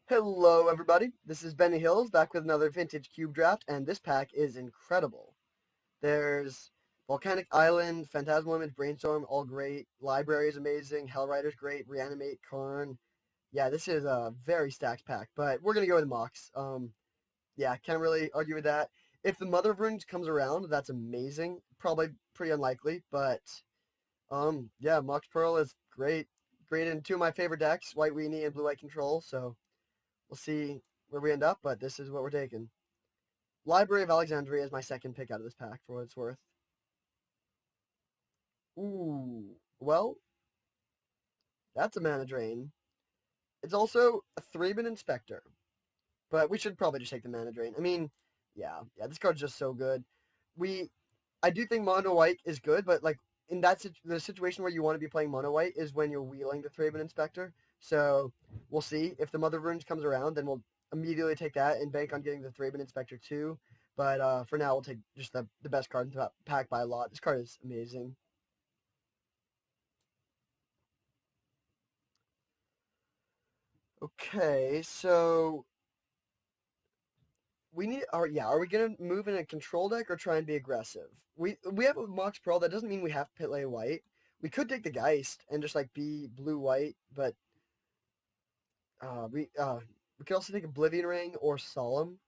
Hello, everybody. This is Benny Hills back with another vintage cube draft, and this pack is incredible. There's Volcanic Island, Phantasmal Image, Brainstorm, all great. Library is amazing. Hellrider's great. Reanimate, Karn. Yeah, this is a very stacked pack, but we're gonna go with Mox. Yeah, can't really argue with that. If the Mother of Runes comes around, that's amazing. Probably pretty unlikely, but yeah, Mox Pearl is great. Great in two of my favorite decks, White Weenie and Blue White Control. So we'll see where we end up, but this is what we're taking. Library of Alexandria is my second pick out of this pack for what it's worth. Ooh, well, that's a mana drain. It's also a 3-man Inspector, but we should probably just take the mana drain. I mean, yeah, this card's just so good. We, I do think mono white is good, but like in the situation where you want to be playing mono white is when you're wheeling the 3-man Inspector. So we'll see if the Mother of Runes comes around, then we'll immediately take that and bank on getting the 3-man Inspector too. But for now, we'll take just the best card in the pack by a lot. This card is amazing. Okay, so are we gonna move in a control deck or try and be aggressive? We have a Mox Pearl. That doesn't mean we have to play white. We could take the Geist and just like be blue white, but we could also take Oblivion Ring or Solemn.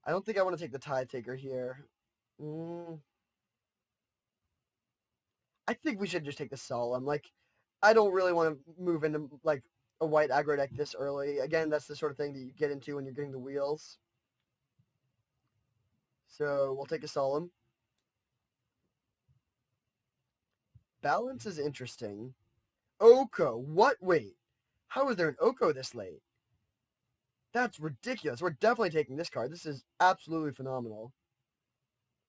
I don't think I want to take the Tide Taker here. Mm, I think we should just take the Solemn. Like, I don't really want to move into like a white aggro deck this early. Again, that's the sort of thing that you get into when you're getting the wheels. So we'll take a Solemn. Balance is interesting. Oko. What? Wait. How is there an Oko this late? That's ridiculous. We're definitely taking this card. This is absolutely phenomenal.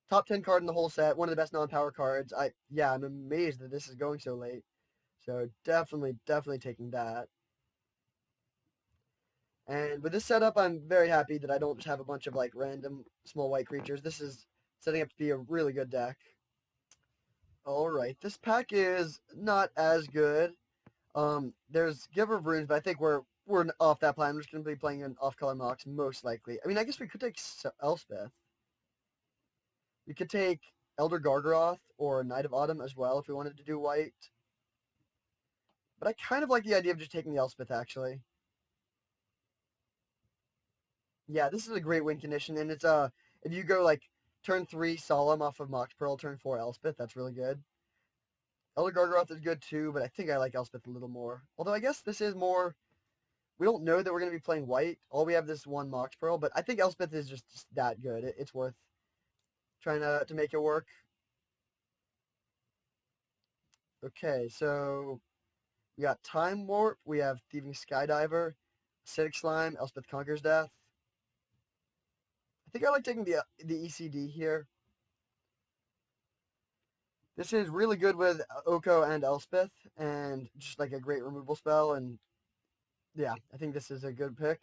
Top 10 card in the whole set. One of the best non-power cards. I'm amazed that this is going so late. So definitely taking that. And with this setup, I'm very happy that I don't just have a bunch of like random small white creatures. This is setting up to be a really good deck. All right, this pack is not as good. There's Giver of Runes, but I think we're off that plan. We're just gonna be playing an off-color Mox most likely. I mean, I guess we could take Elspeth. We could take Elder Gargaroth or Knight of Autumn as well if we wanted to do white. But I kind of like the idea of just taking the Elspeth actually. Yeah, this is a great win condition, and it's if you go like turn 3 Solemn off of Mox Pearl, turn 4 Elspeth, that's really good. Elder Gargaroth is good too, but I think I like Elspeth a little more. Although I guess this is more. We don't know that we're going to be playing white. All we have this one Mox Pearl, but I think Elspeth is just that good. It's worth trying to make it work. Okay, so we got Time Warp, we have Thieving Skydiver, Acidic Slime, Elspeth Conquers Death. I think I like taking the ECD here. This is really good with Oko and Elspeth, and just like a great removal spell. And yeah, I think this is a good pick.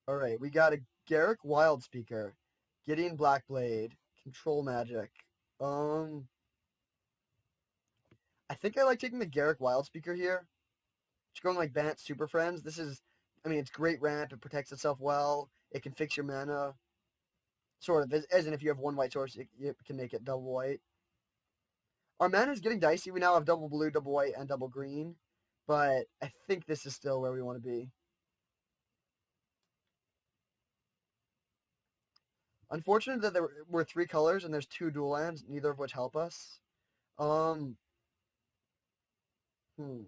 All right, we got a Garrick Wildspeaker, Gideon Blackblade, Control Magic. Um, I think I like taking the Garrick Wildspeaker here. Just going like Bant Super Friends. I mean, it's great ramp. It protects itself well. It can fix your mana. Sort of, as in if you have one white source, it can make it double white. Our mana is getting dicey. We now have double blue, double white, and double green. But I think this is still where we want to be. Unfortunate that there were 3 colors and there's 2 dual lands, neither of which help us. Um, hmm.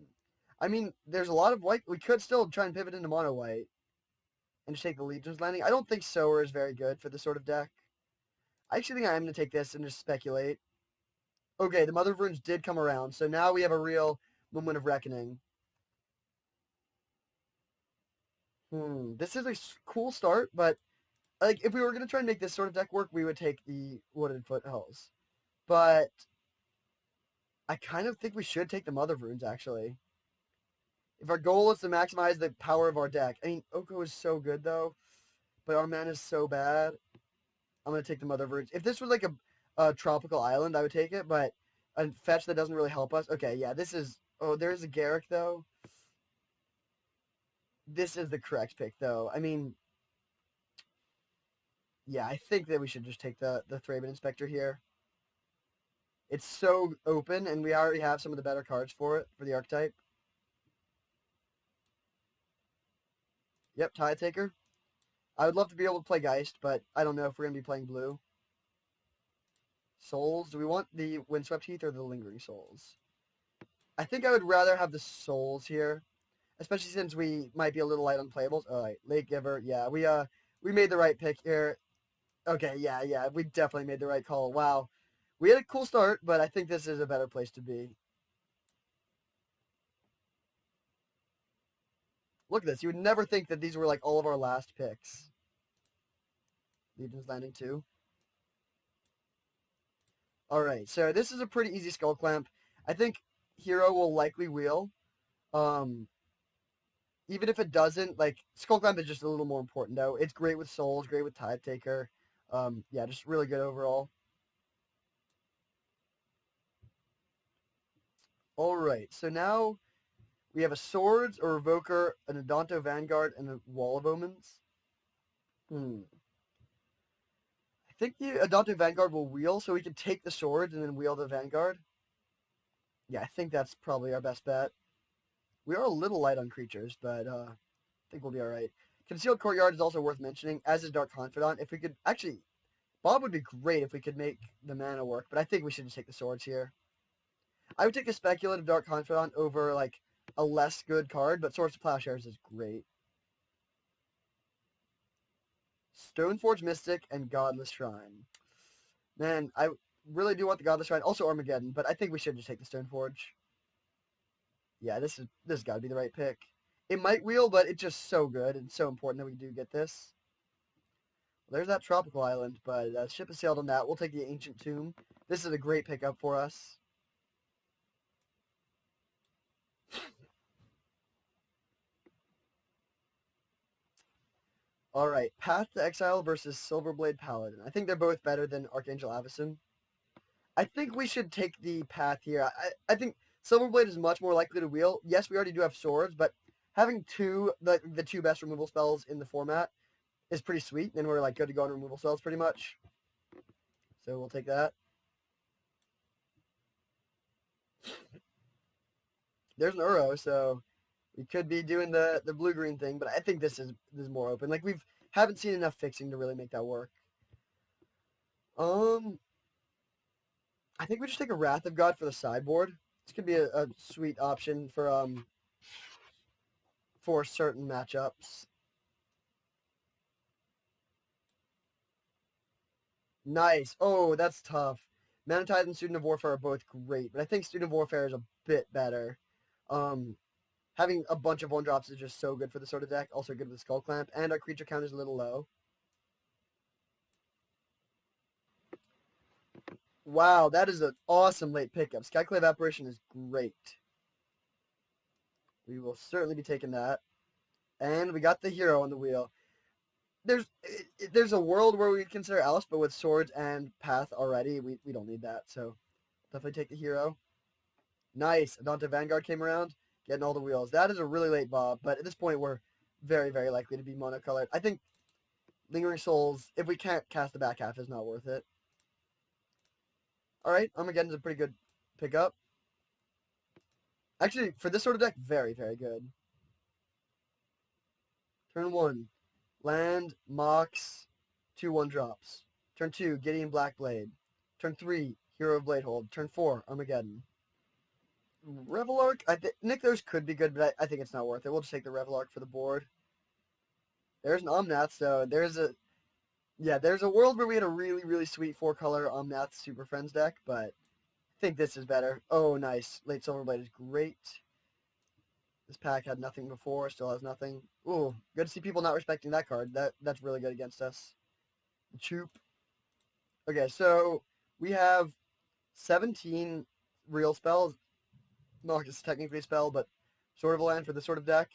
I mean, there's a lot of white. We could still try and pivot into mono white and just take the Legion's Landing. I don't think Sower is very good for this sort of deck. I actually think I am going to take this and just speculate. Okay, the Mother of Runes did come around, so now we have a real moment of reckoning. This is a cool start, but like if we were going to try and make this sort of deck work, we would take the Wooded Foothills. But I kind of think we should take the Mother of Runes, actually. If our goal is to maximize the power of our deck. I mean, Oko is so good, though, but our mana is so bad. I'm going to take the Mother of Runes. If this was like Tropical Island, I would take it, but a fetch that doesn't really help us. Okay, yeah, this is... Oh, there's a Garrick, though. This is the correct pick, though. I mean, yeah, I think that we should just take the Thraben Inspector here. It's so open, and we already have some of the better cards for it, for the archetype. Yep, Tide Taker. I would love to be able to play Geist, but I don't know if we're going to be playing blue. Souls. Do we want the Windswept Heath or the Lingering Souls? I think I would rather have the Souls here, especially since we might be a little light on playables. All right, Late Giver. Yeah, we made the right pick here. Okay, yeah, we definitely made the right call. Wow. We had a cool start, but I think this is a better place to be. Look at this. You would never think that these were like all of our last picks. Legion's Landing 2. Alright, so this is a pretty easy Skull Clamp. I think Hero will likely wheel. Even if it doesn't, like, Skull Clamp is just a little more important, though. It's great with Souls, great with Tide Taker. Yeah, just really good overall. Alright, so now we have a Swords, a Revoker, an Adonto Vanguard, and a Wall of Omens. I think the Adonto Vanguard will wheel, so we can take the Swords and then wheel the Vanguard. Yeah, I think that's probably our best bet. We are a little light on creatures, but I think we'll be alright. Concealed Courtyard is also worth mentioning, as is Dark Confidant. If we could, actually, Bob would be great if we could make the mana work, but I think we should just take the Swords here. I would take a Speculative Dark Confidant over, like, a less good card, but Swords to Plowshares is great. Stoneforge Mystic and Godless Shrine. Man, I really do want the Godless Shrine. Also Armageddon, but I think we should just take the Stoneforge. Yeah, this has got to be the right pick. It might wheel, but it's just so good and so important that we do get this. Well, there's that Tropical Island, but ship has sailed on that. We'll take the Ancient Tomb. This is a great pickup for us. All right, Path to Exile versus Silverblade Paladin. I think they're both better than Archangel Avacyn. I think we should take the Path here. I think Silverblade is much more likely to wheel. Yes, we already do have Swords, but having the two best removal spells in the format is pretty sweet, and we're like good to go on removal spells pretty much. So we'll take that. There's an Uro, so we could be doing the blue-green thing, but I think this is more open. Like, haven't seen enough fixing to really make that work. I think we just take a Wrath of God for the sideboard. This could be a sweet option for certain matchups. Nice. Oh, that's tough. Manatide and Student of Warfare are both great, but I think Student of Warfare is a bit better. Having a bunch of 1-drops is just so good for the sort of deck. Also good with Skull Clamp, and our creature count is a little low. Wow, that is an awesome late pickup. Skyclave Apparition is great. We will certainly be taking that. And we got the hero on the wheel. There's a world where we consider Alice, but with Swords and Path already, we don't need that. So definitely take the hero. Nice. Adonto Vanguard came around, getting all the wheels. That is a really late Bob, but at this point we're very, very likely to be monocolored. I think Lingering Souls, if we can't cast the back half, is not worth it. Alright, Armageddon's a pretty good pickup. Actually, for this sort of deck, very, very good. Turn 1, land, Mox, 2 1-drops. Turn 2, Gideon Blackblade. Turn 3, Hero of Bladehold. Turn 4, Armageddon. Revelark, Nick, those could be good, but I think it's not worth it. We'll just take the Revelark for the board. There's an Omnath, so there's a world where we had a really, really sweet 4-color Omnath Super Friends deck, but I think this is better. Oh, nice. Late Silverblade is great. This pack had nothing before, still has nothing. Ooh, good to see people not respecting that card. That's really good against us. Choop. Okay, so we have 17 real spells. Not just technically a spell, but sort of a land for this sort of deck.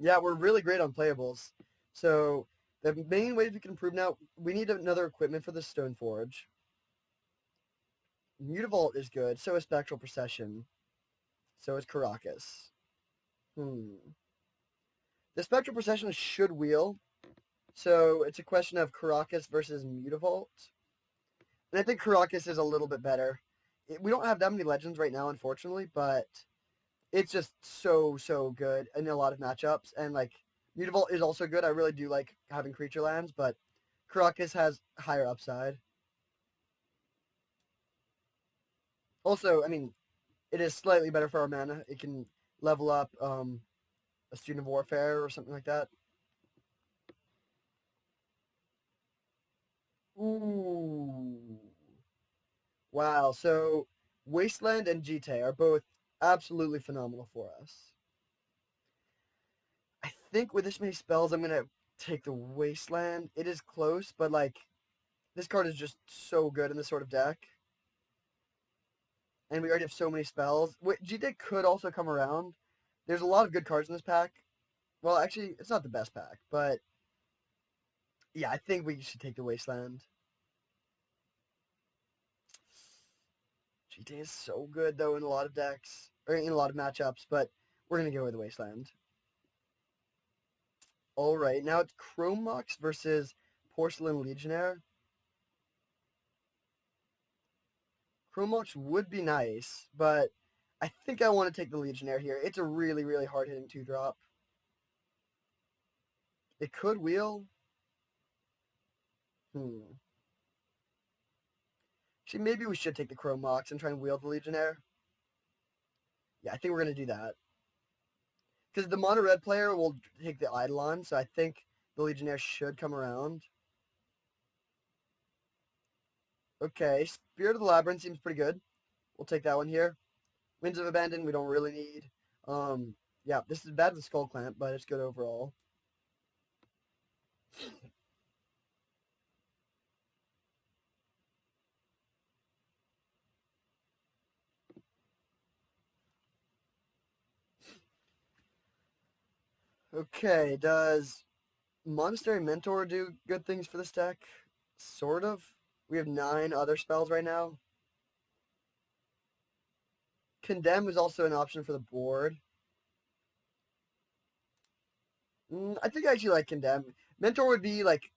Yeah, we're really great on playables. So The main ways we can improve now, we need another equipment for the Stone Forge. Mutavault is good, so is Spectral Procession. So is Caracas. The Spectral Procession should wheel, so it's a question of Caracas versus Mutavault. And I think Caracas is a little bit better. We don't have that many legends right now, unfortunately, but it's just so good in a lot of matchups. And like Mutavault is also good. I really do like having creature lands, but Caracas has higher upside. Also, I mean, it is slightly better for our mana. It can level up a Student of Warfare or something like that. Ooh. Wow. So Wasteland and GT are both absolutely phenomenal for us. I think with this many spells, I'm going to take the Wasteland. It is close, but like this card is just so good in this sort of deck. And we already have so many spells. GT could also come around. There's a lot of good cards in this pack. Well, actually, it's not the best pack, but yeah, I think we should take the Wasteland. GT is so good, though, in a lot of decks, or in a lot of matchups, but we're going to go with the Wasteland. All right, now it's Chrome Mox versus Porcelain Legionnaire. Chrome Mox would be nice, but I think I want to take the Legionnaire here. It's a really hard-hitting 2-drop. It could wheel. Actually, maybe we should take the Chrome Mox and try and wheel the Legionnaire. Yeah, I think we're going to do that. Because the mono red player will take the Eidolon, so I think the Legionnaire should come around. Okay, Spirit of the Labyrinth seems pretty good. We'll take that one here. Winds of Abandon, we don't really need. Yeah, this is bad with Skull Clamp, but it's good overall. Okay, does Monastery Mentor do good things for this deck? Sort of. We have 9 other spells right now. Condemn is also an option for the board. I think I actually like Condemn. Mentor would be like,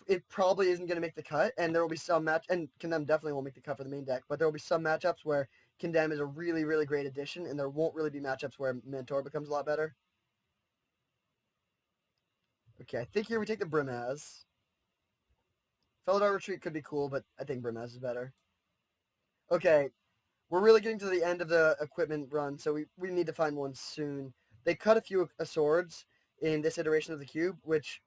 it probably isn't going to make the cut, and there will be some and Condemn definitely won't make the cut for the main deck, but there will be some matchups where Condemn is a really great addition, and there won't really be matchups where Mentor becomes a lot better. Okay, I think here we take the Brimaz. Felidar Retreat could be cool, but I think Brimaz is better. Okay, we're really getting to the end of the equipment run, so we need to find one soon. They cut a few swords in this iteration of the cube, which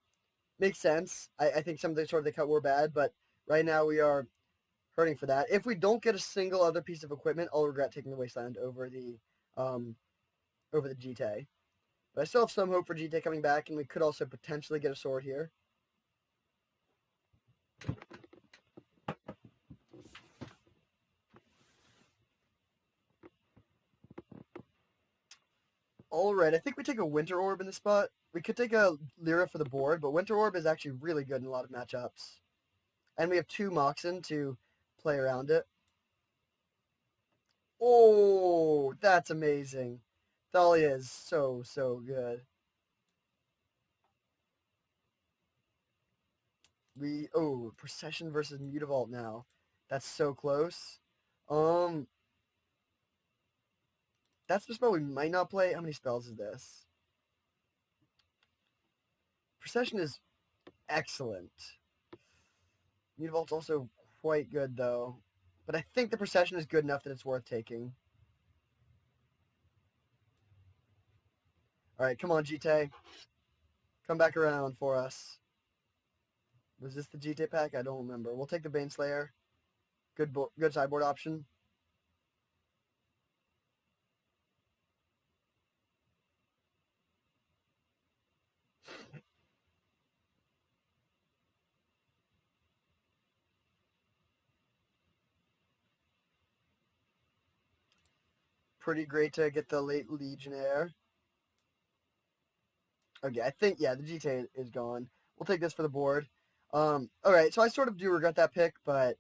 makes sense. I think some of the swords they cut were bad, but right now we are hurting for that. If we don't get a single other piece of equipment, I'll regret taking the Wasteland over the GT. But I still have some hope for GT coming back, and we could also potentially get a sword here. All right, I think we take a Winter Orb in this spot. We could take a Lyra for the board, but Winter Orb is actually really good in a lot of matchups. And we have 2 Moxen to play around it. Oh, that's amazing. Thalia is so good. Procession versus Mutavault now. That's so close. That's the spell we might not play. How many spells is this? Procession is excellent. Mutavault's also quite good, though. But I think the Procession is good enough that it's worth taking. All right, come on, GT. Come back around for us. Was this the GT pack? I don't remember. We'll take the Baneslayer. Good sideboard option. Pretty great to get the late Legionnaire. Okay, I think, yeah, the GT is gone. We'll take this for the board. All right, so I sort of do regret that pick, but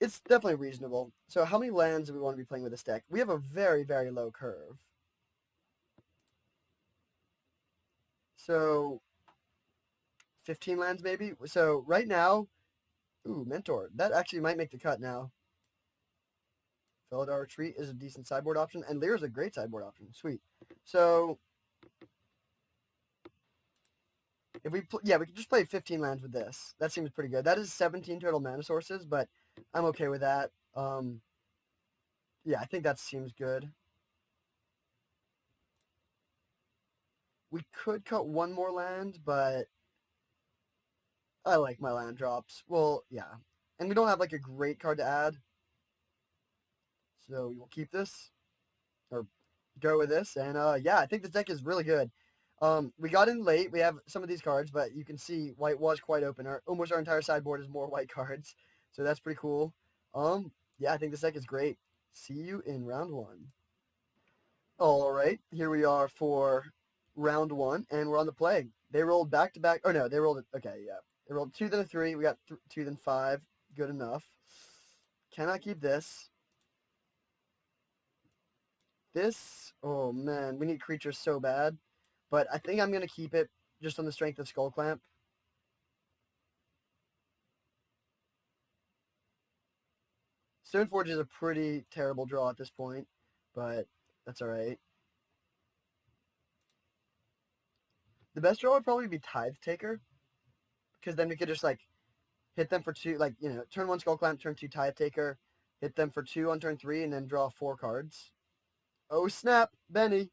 it's definitely reasonable. So how many lands do we want to be playing with this deck? We have a very, very low curve. So 15 lands maybe? So right now, ooh, Mentor. That actually might make the cut now. Felidar Retreat is a decent sideboard option, and Lear is a great sideboard option. Sweet. So if we we could just play 15 lands with this. That seems pretty good. That is 17 total mana sources, but I'm okay with that. Yeah, I think that seems good. We could cut one more land, but I like my land drops. Well, yeah. And we don't have like a great card to add. So we will keep this or go with this. And yeah, I think this deck is really good. We got in late. We have some of these cards, but you can see white was quite open. Almost our entire sideboard is more white cards. So that's pretty cool. Yeah, I think this deck is great. See you in round one. All right, here we are for round one, and we're on the play. They rolled back to back. Oh no, they rolled. Okay, yeah, they rolled 2 then a 3. We got 2 then 5. Good enough. Cannot keep this. This. Oh man, we need creatures so bad, but I think I'm gonna keep it just on the strength of Skull Clamp. Stoneforge is a pretty terrible draw at this point, but that's all right. The best draw would probably be Tithe Taker, because then we could just like hit them for 2, like, you know, turn 1 Skull Clamp, turn 2 Tithe Taker, hit them for 2 on turn 3, and then draw 4 cards. Oh snap, Benny.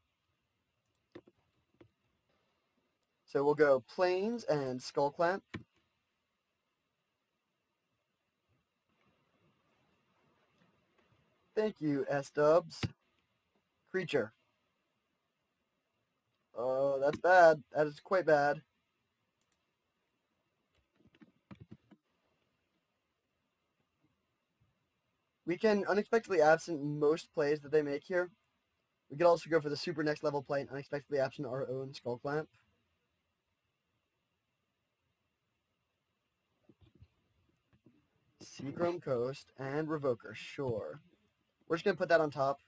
So we'll go Plains and Skull Clamp. Thank you, S-Dubs. Creature. Oh, that's bad. That is quite bad. We can unexpectedly absent most plays that they make here. We could also go for the super next level play and unexpectedly absent our own Skull Clamp. Seagram Coast and Revoker, sure. We're just going to put that on top.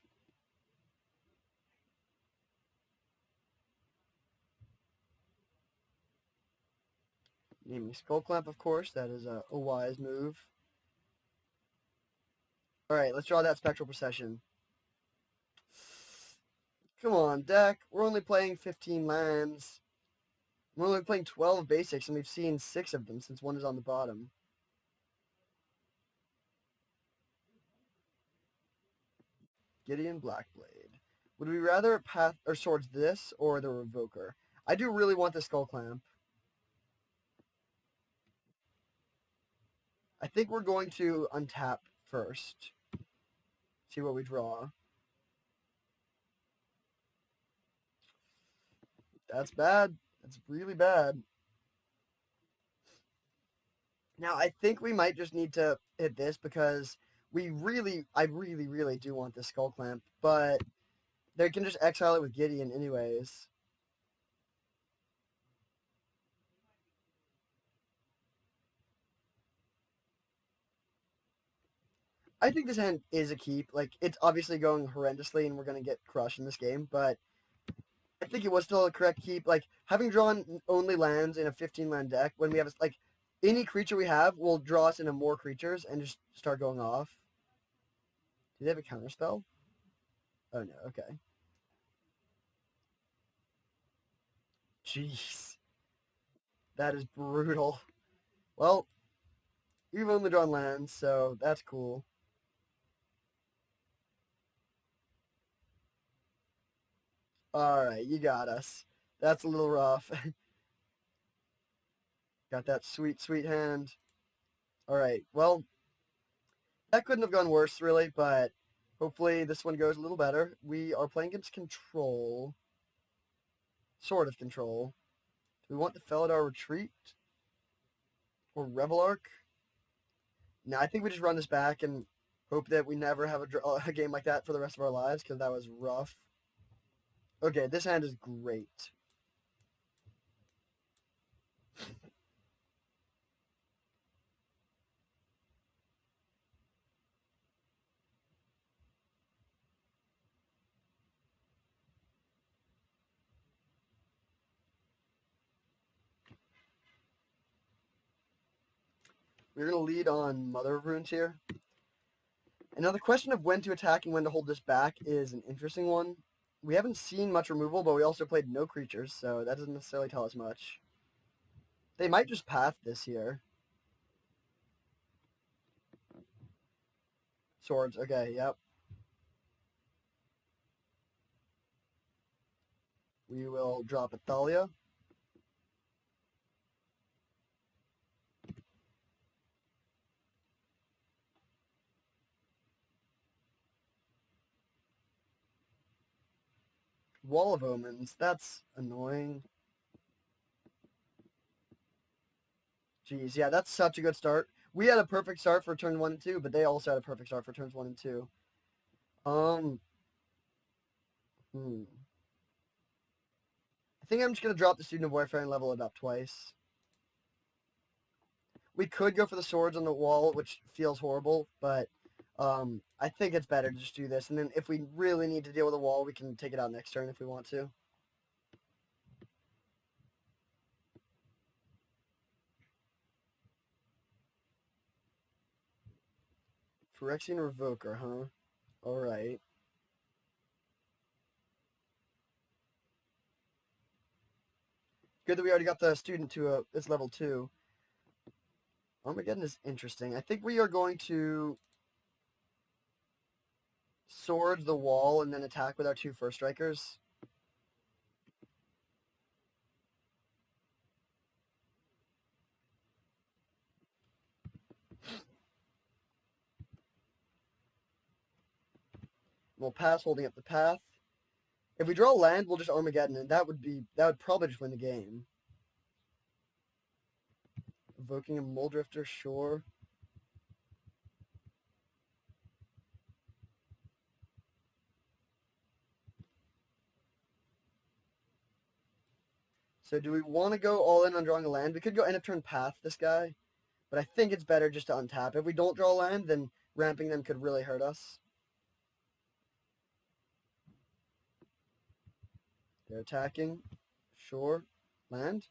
Naming Skull Clamp, of course. That is a wise move. Alright, let's draw that Spectral Procession. Come on, deck. We're only playing 15 lands. We're only playing 12 basics, and we've seen 6 of them since one is on the bottom. Gideon Blackblade. Would we rather path or swords this or the Revoker? I do really want the Skull Clamp. I think we're going to untap first. See what we draw. That's bad. That's really bad. Now, I think we might just need to hit this because I really do want this Skull Clamp, but they can just exile it with Gideon anyways. I think this hand is a keep. Like, it's obviously going horrendously and we're going to get crushed in this game, but I think it was still a correct keep. Like, having drawn only lands in a 15-land deck, when we have, like, any creature we have will draw us into more creatures and just start going off. Do they have a counterspell? Oh, no. Okay. Jeez. That is brutal. Well, we've only drawn lands, so that's cool. Alright, you got us. That's a little rough. Got that sweet, sweet hand. Alright, well, that couldn't have gone worse, really, but hopefully this one goes a little better. We are playing against control. Sort of control. Do we want the Felidar Retreat? Or Revelark? No, I think we just run this back and hope that we never have a game like that for the rest of our lives, because that was rough. Okay, this hand is great. We're going to lead on Mother of Runes here. And now the question of when to attack and when to hold this back is an interesting one. We haven't seen much removal, but we also played no creatures, so that doesn't necessarily tell us much. They might just path this here. Swords, okay, yep. We will drop Athalia. Wall of Omens, that's annoying. Jeez, yeah, that's such a good start. We had a perfect start for turn 1 and 2, but they also had a perfect start for turns 1 and 2. I think I'm just going to drop the Student of Warfare and level it up twice. We could go for the swords on the wall, which feels horrible, but I think it's better to just do this. And then if we really need to deal with a wall, we can take it out next turn if we want to. Phyrexian Revoker, huh? Alright. Good that we already got the student to it's level 2. Armageddon is interesting. I think we are going to sword the wall and then attack with our 2 first strikers. We'll pass holding up the path. If we draw land, we'll just Armageddon, and that would probably just win the game. Evoking a Muldrifter, sure. So do we want to go all in on drawing a land? We could go end of turn path this guy, but I think it's better just to untap. If we don't draw land, then ramping them could really hurt us. They're attacking. Sure. Land.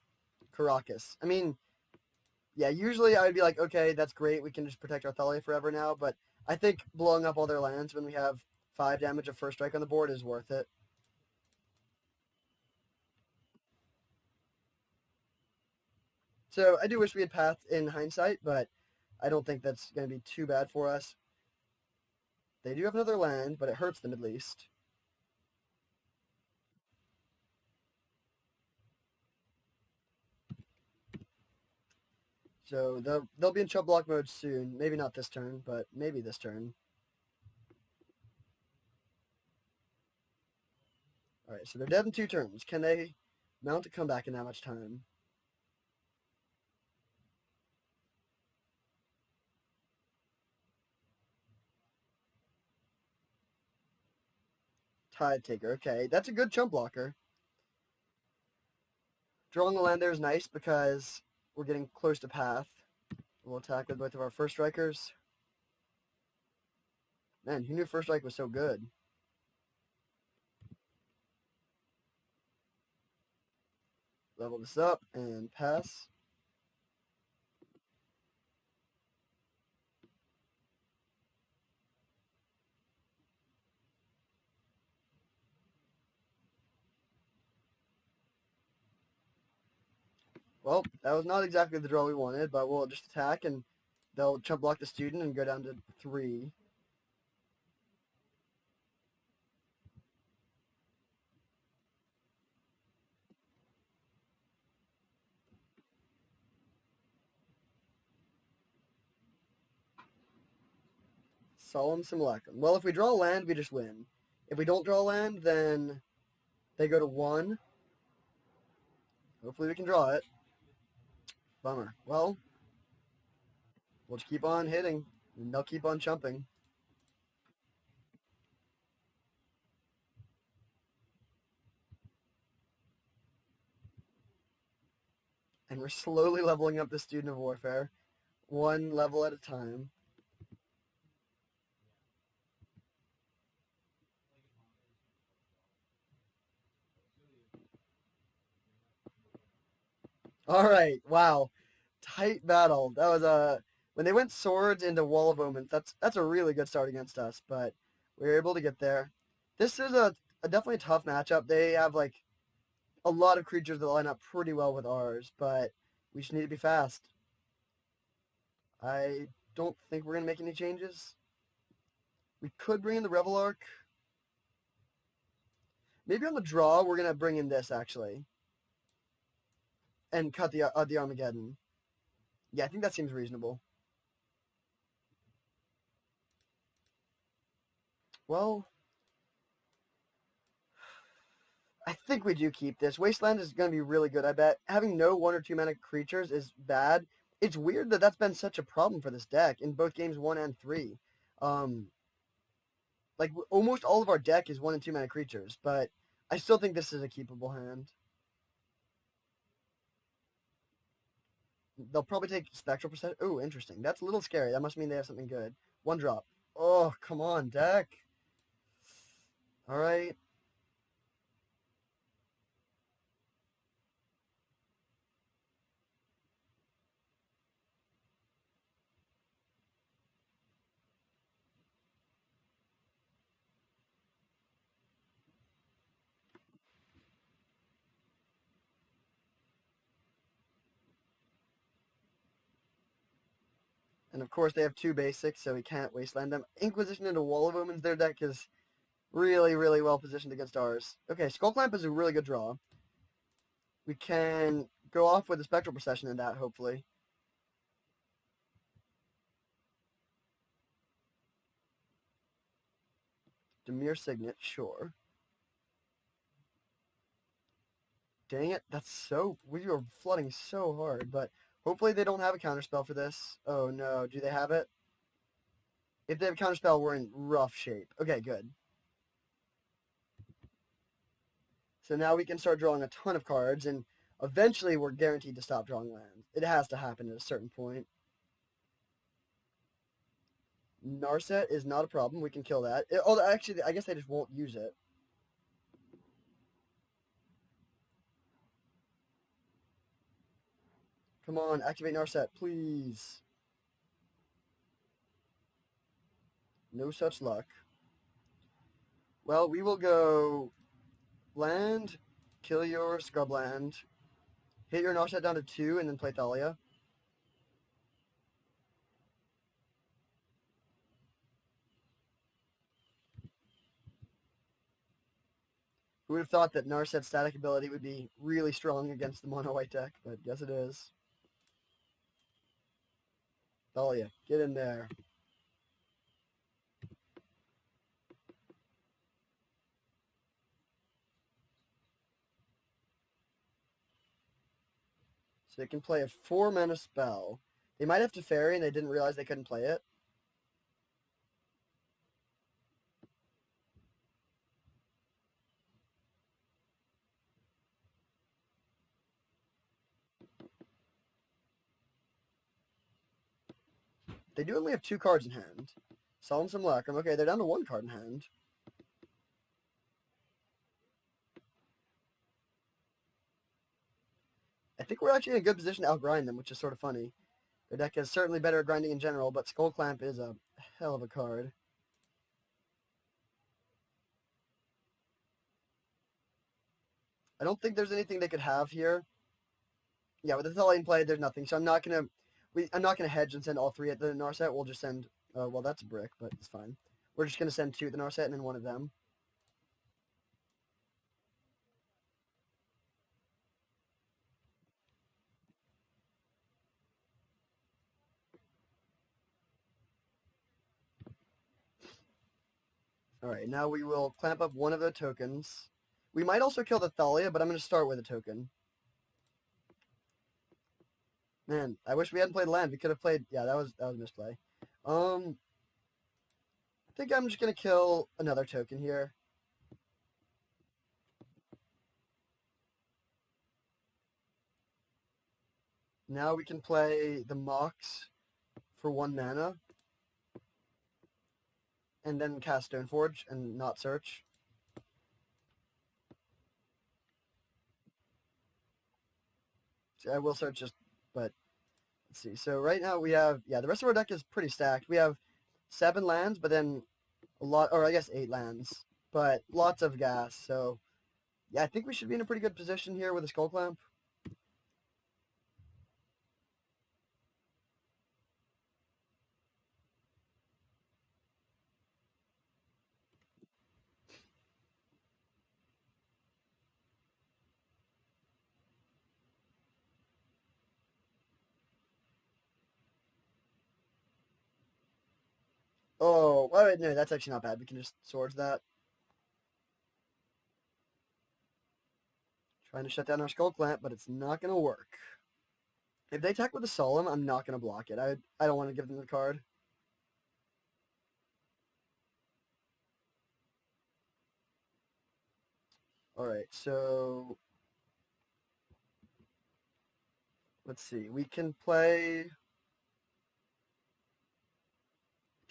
Caracas. I mean, yeah, usually I would be like, okay, that's great. We can just protect our Thalia forever now, but I think blowing up all their lands when we have 5 damage of first strike on the board is worth it. So I do wish we had path in hindsight, but I don't think that's going to be too bad for us. They do have another land, but it hurts them at least. So they'll be in chub block mode soon. Maybe not this turn, but maybe this turn. All right, so they're dead in 2 turns. Can they mount a comeback in that much time? Tide Taker. Okay, that's a good chump blocker. Drawing a land there is nice because we're getting close to path. We'll attack with both of our first strikers. Man, who knew first strike was so good? Level this up and pass. Well, that was not exactly the draw we wanted, but we'll just attack and they'll chump block the student and go down to 3. Solemn Simulacrum. Well, if we draw land, we just win. If we don't draw land, then they go to 1. Hopefully we can draw it. Bummer. Well, we'll just keep on hitting, and they'll keep on chumping. And we're slowly leveling up the Student of Warfare, 1 level at a time. All right, wow. Tight battle. That was when they went swords into Wall of Omens, that's a really good start against us, but we were able to get there. This is a definitely tough matchup. They have like a lot of creatures that line up pretty well with ours, but we just need to be fast. I don't think we're gonna make any changes. We could bring in the Revel Arc. Maybe on the draw we're gonna bring in this actually, and cut the Armageddon. Yeah, I think that seems reasonable. Well, I think we do keep this. Wasteland is going to be really good, I bet. Having no 1 or 2 mana creatures is bad. It's weird that that's been such a problem for this deck in both games 1 and 3. Like, almost all of our deck is 1 and 2 mana creatures, but I still think this is a keepable hand. They'll probably take Spectral Perception. Oh, interesting. That's a little scary. That must mean they have something good. 1 drop. Oh, come on, deck. All right. And of course, they have 2 basics, so we can't wasteland them. Inquisition into Wall of Omens, their deck is really, really well positioned against ours. Okay, Skull Clamp is a really good draw. We can go off with a Spectral Procession in that, hopefully. Demir Signet, sure. Dang it, that's so... We are flooding so hard, but hopefully they don't have a counterspell for this. Oh no, do they have it? If they have a counterspell, we're in rough shape. Okay, good. So now we can start drawing a ton of cards, and eventually we're guaranteed to stop drawing lands. It has to happen at a certain point. Narset is not a problem. We can kill that. Actually, I guess they just won't use it. Come on, activate Narset, please. No such luck. Well, we will go land, kill your Scrubland, hit your Narset down to 2, and then play Thalia. Who would have thought that Narset's static ability would be really strong against the mono-white deck, but yes it is. Thalia, get in there. So they can play a 4-mana spell. They might have to Fairy and they didn't realize they couldn't play it. They do only have 2 cards in hand. Solemn Simulacrum. Okay, they're down to 1 card in hand. I think we're actually in a good position to outgrind them, which is sort of funny. Their deck is certainly better at grinding in general, but Skull Clamp is a hell of a card. I don't think there's anything they could have here. Yeah, with the Thalian play, there's nothing. So I'm not gonna hedge and send all 3 at the Narset. We'll just send. Well, that's a brick, but it's fine. We're just gonna send 2 at the Narset and then 1 of them. All right, now we will clamp up 1 of the tokens. We might also kill the Thalia, but I'm going to start with a token. Man, I wish we hadn't played land. We could have played... Yeah, that was a misplay. I think I'm just going to kill another token here. Now we can play the Mox for 1 mana. And then cast Stoneforge and not search. See, I will search just, but let's see. So right now we have, yeah, the rest of our deck is pretty stacked. We have 7 lands, but then a lot, or I guess 8 lands, but lots of gas. So yeah, I think we should be in a pretty good position here with a Skull Clamp. Oh, wait, no, that's actually not bad. We can just swords that. Trying to shut down our Skull Clamp, but it's not going to work. If they attack with a Solemn, I'm not going to block it. I don't want to give them the card. Alright, so let's see. We can play.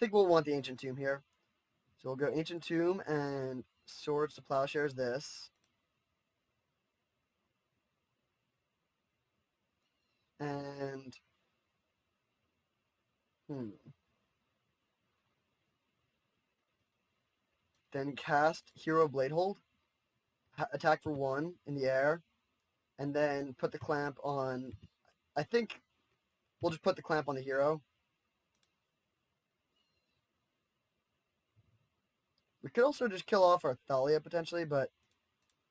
I think we'll want the Ancient Tomb here. So we'll go Ancient Tomb and Swords to Plowshares this. And then cast Hero Bladehold, attack for 1 in the air, and then put the clamp on. I think we'll just put the clamp on the hero. We could also just kill off our Thalia potentially, but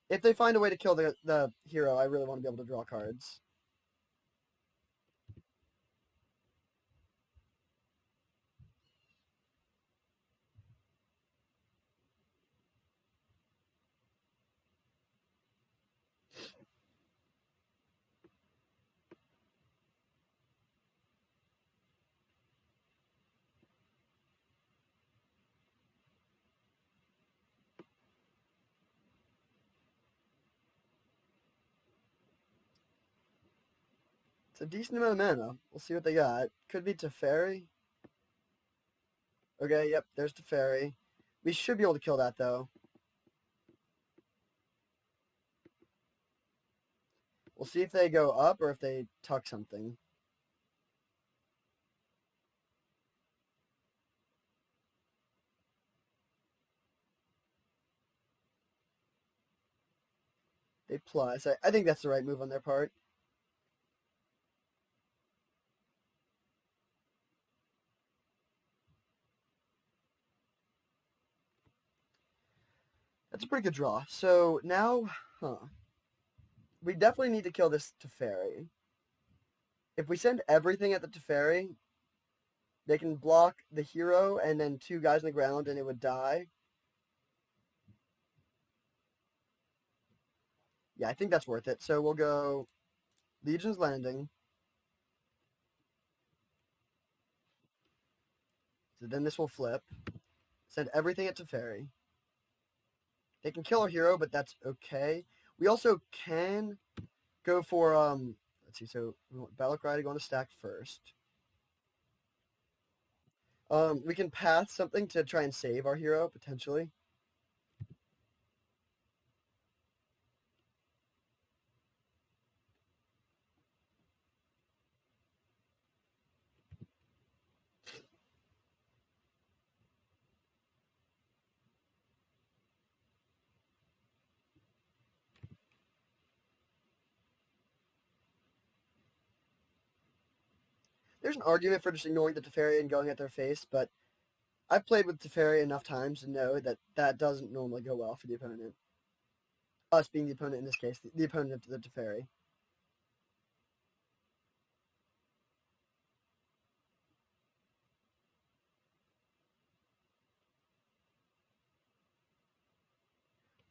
if they find a way to kill the hero, I really want to be able to draw cards. It's a decent amount of mana. We'll see what they got. Could be Teferi. Okay, yep, there's Teferi. We should be able to kill that, though. We'll see if they go up or if they tuck something. They plus. I think that's the right move on their part. That's a pretty good draw. So now, we definitely need to kill this Teferi. If we send everything at the Teferi, they can block the hero and then 2 guys on the ground and it would die. Yeah, I think that's worth it. So we'll go Legion's Landing. So then this will flip. Send everything at Teferi. They can kill our hero, but that's okay. We also can go for, let's see, so we want Battlecry to go on the stack first. We can path something to try and save our hero, potentially. There's an argument for just ignoring the Teferi and going at their face, but I've played with Teferi enough times to know that that doesn't normally go well for the opponent. Us being the opponent in this case, the opponent of the Teferi.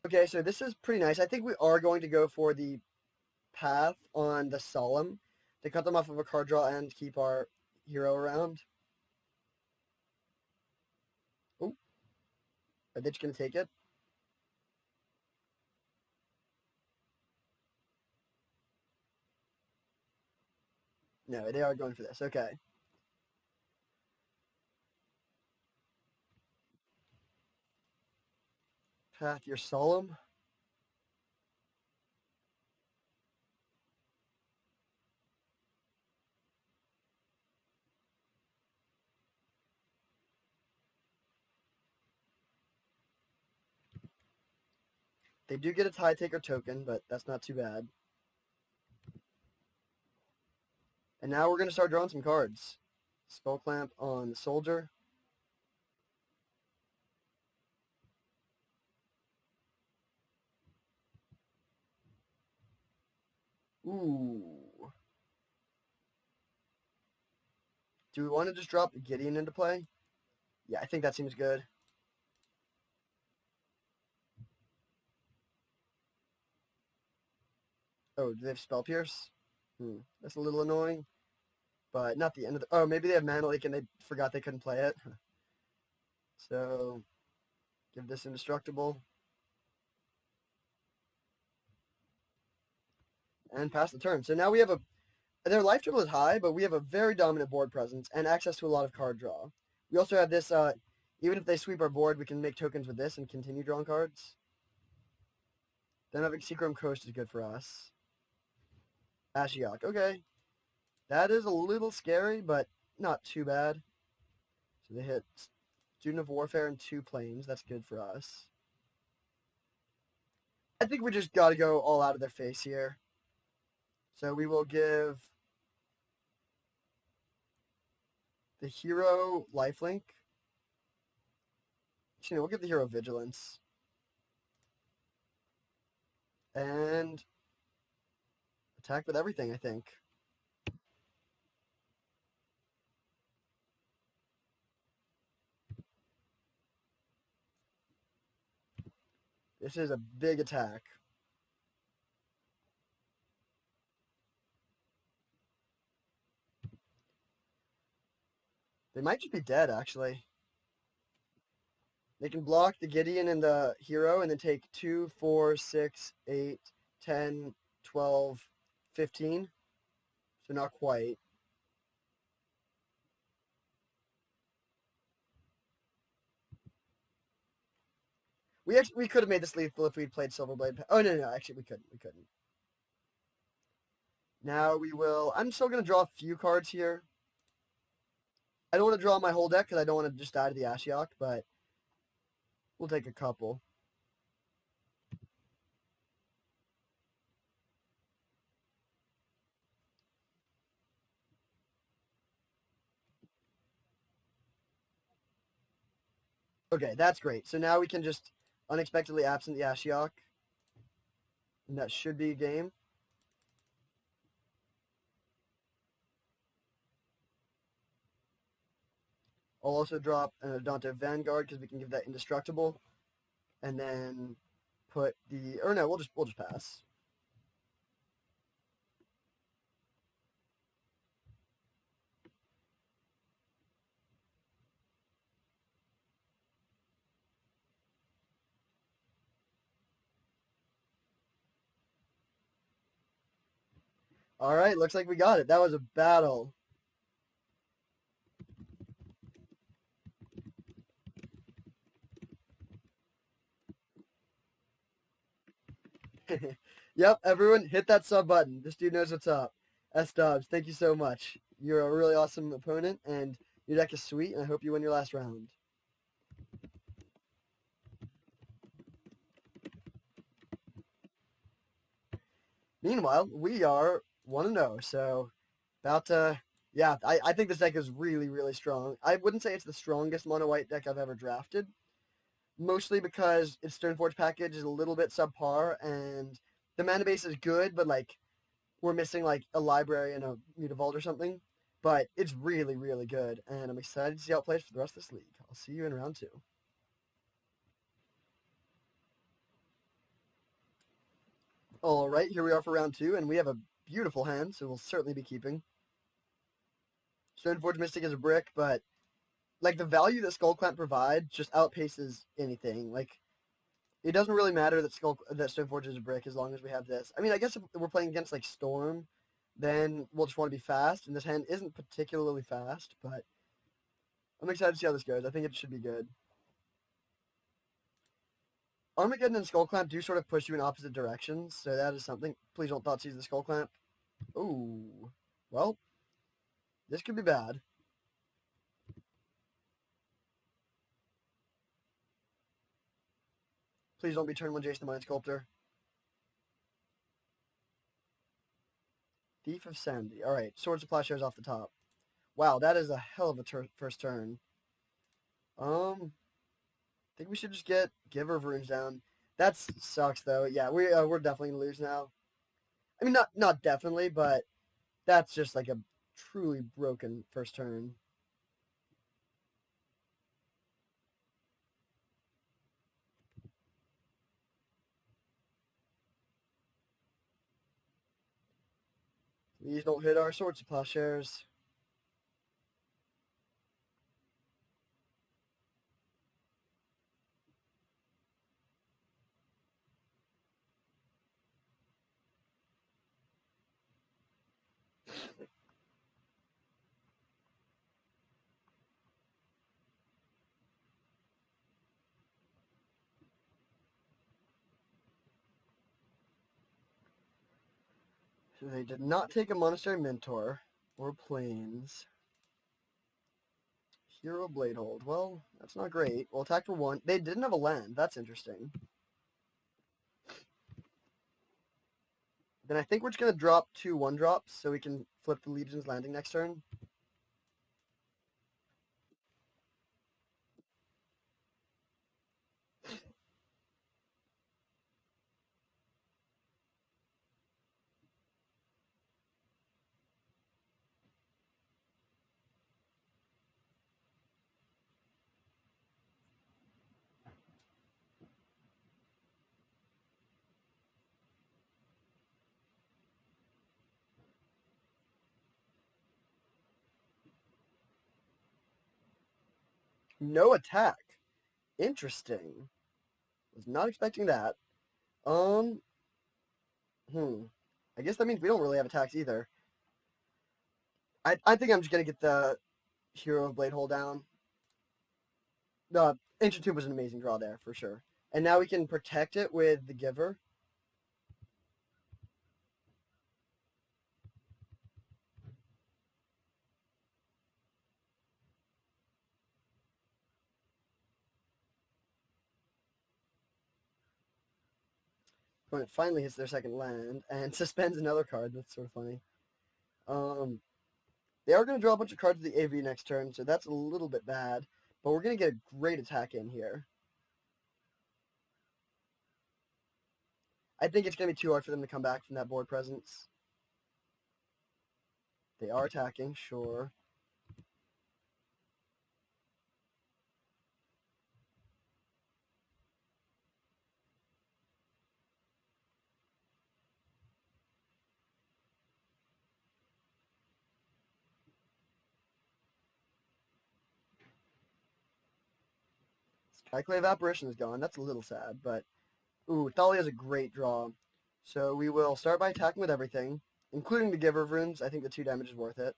Okay, so this is pretty nice. I think we are going to go for the path on the Solemn to cut them off of a card draw and keep our hero around. Oh, are they just going to take it? No, they are going for this. Okay. Path your Solemn. They do get a tie taker token, but that's not too bad. And now we're going to start drawing some cards. Skull Clamp on the Soldier. Ooh. Do we want to just drop Gideon into play? Yeah, I think that seems good. Oh, do they have Spell Pierce? That's a little annoying. But not the end of the... Oh, maybe they have Mana Leak and they forgot they couldn't play it. So, give this Indestructible. And pass the turn. So now we have a... Their life total is high, but we have a very dominant board presence and access to a lot of card draw. We also have this... even if they sweep our board, we can make tokens with this and continue drawing cards. Then having Seachrome Coast is good for us. Ashiok. Okay. That is a little scary, but not too bad. So they hit Student of Warfare and 2 planes. That's good for us. I think we just got to go all out of their face here. So we will give the hero lifelink. Actually, no, we'll give the hero vigilance. And attack with everything, I think. This is a big attack. They might just be dead, actually. They can block the Gideon and the hero and then take 2, 4, 6, 8, 10, 12, 15. So not quite. We could have made this lethal if we'd played Silverblade. Oh, no, actually we couldn't. Now we will... I'm still going to draw a few cards here. I don't want to draw my whole deck because I don't want to just die to the Ashiok, but we'll take a couple. Okay, that's great. So now we can just unexpectedly absent the Ashiok. And that should be a game. I'll also drop an Adante Vanguard because we can give that Indestructible. And then put the... Or no, we'll just pass. All right, looks like we got it. That was a battle. Yep, everyone, hit that sub button. This dude knows what's up. S-Dubs, thank you so much. You're a really awesome opponent, and your deck is sweet, and I hope you win your last round. Meanwhile, we are 1-0, so about to... Yeah, I think this deck is really, really strong. I wouldn't say it's the strongest mono-white deck I've ever drafted, mostly because its Stoneforge package is a little bit subpar, and the mana base is good, but, like, we're missing, like, a library and a Mutavault or something. But it's really, really good, and I'm excited to see how it plays for the rest of this league. I'll see you in round 2. All right, here we are for round 2, and we have a beautiful hand, so we'll certainly be keeping. Stoneforge Mystic is a brick, but like the value that Skull Clamp provides just outpaces anything. Like it doesn't really matter that Stoneforge is a brick as long as we have this. I mean, I guess if we're playing against like Storm, then we'll just want to be fast, and this hand isn't particularly fast, but I'm excited to see how this goes. I think it should be good. Armageddon and Skull Clamp do sort of push you in opposite directions, so that is something. Please don't Thoughtseize the Skull Clamp. Ooh, well, this could be bad. Please don't be turn 1 Jason the Mind Sculptor. Thief of Sandy. Alright, Swords of Plowshares off the top. Wow, that is a hell of a first turn. I think we should just get Giver of Runes down. That sucks, though. Yeah, we're definitely going to lose now. I mean, not definitely, but that's just like a truly broken first turn. These don't hit our Swords of Plowshares. So they did not take a Monastery Mentor or Plains. Hero Bladehold. Well, that's not great. We'll attack for 1. They didn't have a land. That's interesting. Then I think we're just going to drop 2 1-drops so we can flip the Legion's Landing next turn. No attack. Interesting. Was not expecting that. I guess that means we don't really have attacks either. I think I'm just going to get the Hero of Bladehold down. The Ancient Tomb was an amazing draw there, for sure. And now we can protect it with the Giver. When it finally hits their second land and suspends another card. That's sort of funny. They are going to draw a bunch of cards to the AV next turn, so that's a little bit bad. But we're going to get a great attack in here. I think it's going to be too hard for them to come back from that board presence. They are attacking, sure. Skyclave Apparition is gone. That's a little sad, but... Ooh, Thalia's a great draw. So we will start by attacking with everything, including the Giver of Runes. I think the 2 damage is worth it.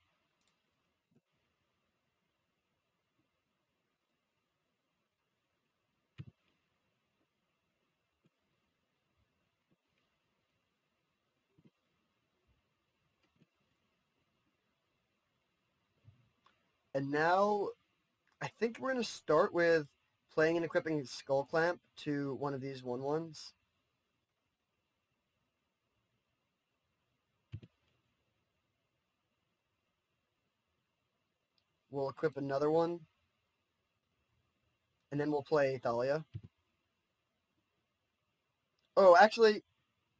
And now, I think we're going to start with playing and equipping Skull Clamp to one of these 1/1s. We'll equip another one. And then we'll play Thalia. Oh, actually,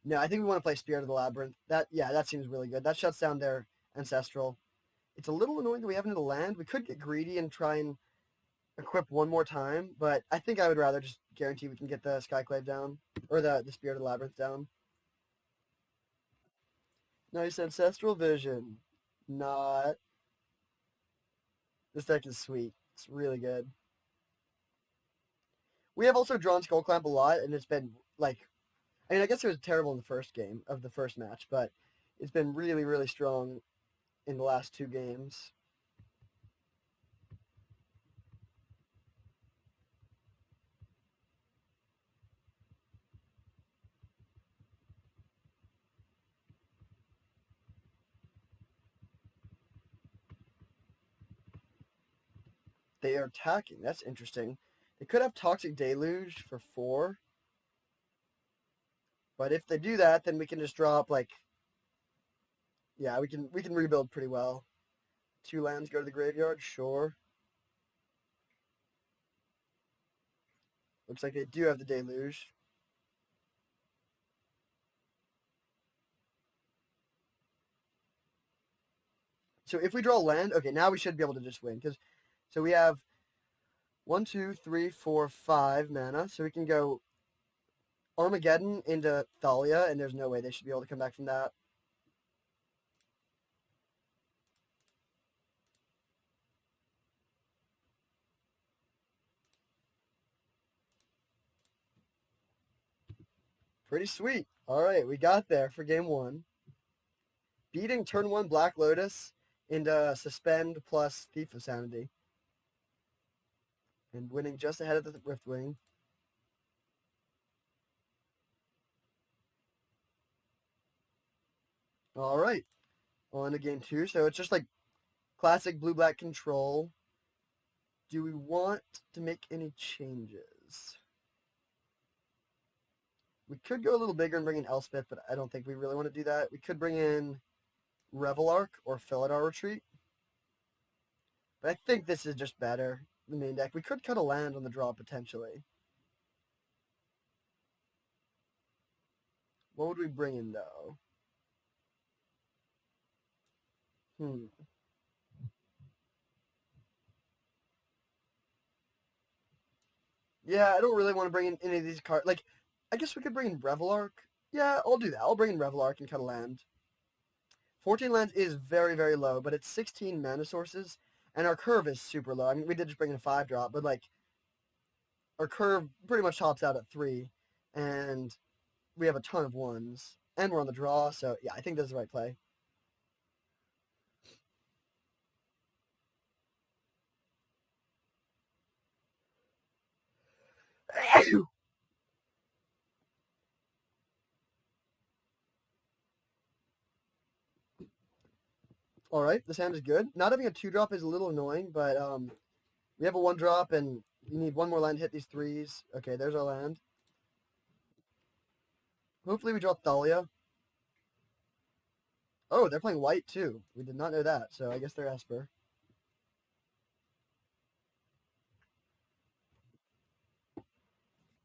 no, I think we want to play Spirit of the Labyrinth. That seems really good. That shuts down their Ancestral. It's a little annoying that we have another land. We could get greedy and try and equip one more time, but I think I would rather just guarantee we can get the Skyclave down, or the Spirit of the Labyrinth down. Nice Ancestral Vision. Not. This deck is sweet. It's really good. We have also drawn Skull Clamp a lot, and it's been, like, I mean, I guess it was terrible in the first game of the first match, but it's been really, really strong in the last 2 games. They are attacking. That's interesting. They could have Toxic Deluge for 4. But if they do that, then we can just drop like, yeah, we can rebuild pretty well. 2 lands go to the graveyard, sure. Looks like they do have the deluge. So if we draw land, okay, now we should be able to just win. So we have 1, 2, 3, 4, 5 mana. So we can go Armageddon into Thalia, and there's no way they should be able to come back from that. Pretty sweet. All right, we got there for game 1. Beating turn 1 Black Lotus into Suspend plus Thief of Sanity. And winning just ahead of the Riftwing. All right, on to game 2. So it's just like classic blue-black control. Do we want to make any changes? We could go a little bigger and bring in Elspeth, but I don't think we really want to do that. We could bring in Revelark or Philidar Retreat. But I think this is just better, the main deck. We could cut a land on the draw, potentially. What would we bring in, though? Yeah, I don't really want to bring in any of these cards. Like, I guess we could bring in Revelark. Yeah, I'll do that. I'll bring in Revelark and cut a land. 14 lands is very, very low, but it's 16 mana sources, and our curve is super low. I mean, we did just bring in a 5-drop, but, like, our curve pretty much tops out at 3, and we have a ton of 1s, and we're on the draw, so, yeah, I think this is the right play. All right, this hand is good. Not having a 2-drop is a little annoying, but we have a 1-drop, and you need 1 more land to hit these 3s. Okay, there's our land. Hopefully we draw Thalia. Oh, they're playing white too. We did not know that, so I guess they're Esper.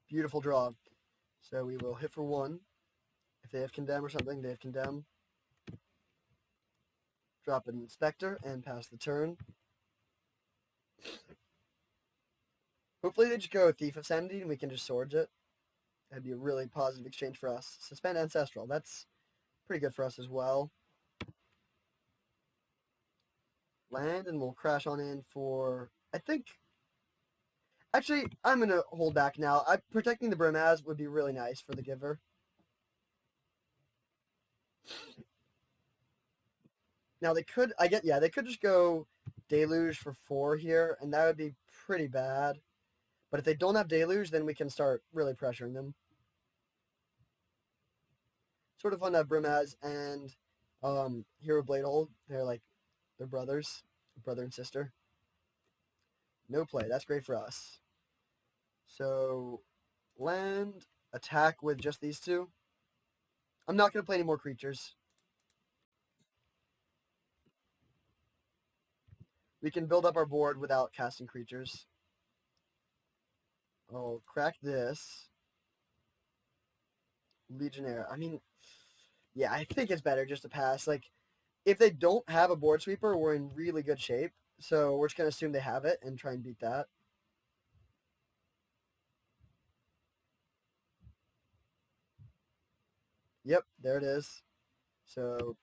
Beautiful draw. So we will hit for 1. If they have Condemn or something, they have Condemn. Drop an Inspector and pass the turn. Hopefully they just go Thief of Sanity and we can just Swords it. That'd be a really positive exchange for us. Suspend Ancestral. That's pretty good for us as well. Land, and we'll crash on in for, I think... Actually, I'm going to hold back now. Protecting the Brimaz would be really nice for the giver. Now they could, they could just go Deluge for 4 here, and that would be pretty bad. But if they don't have Deluge, then we can start really pressuring them. Sort of fun to have Brimaz and Hero Bladehold. They're brothers, brother and sister. No play. That's great for us. So, land, attack with just these 2. I'm not going to play any more creatures. We can build up our board without casting creatures. I'll crack this. Legionnaire. I mean, yeah, I think it's better just to pass. Like, if they don't have a board sweeper, we're in really good shape. So we're just going to assume they have it and try and beat that. Yep, there it is. So,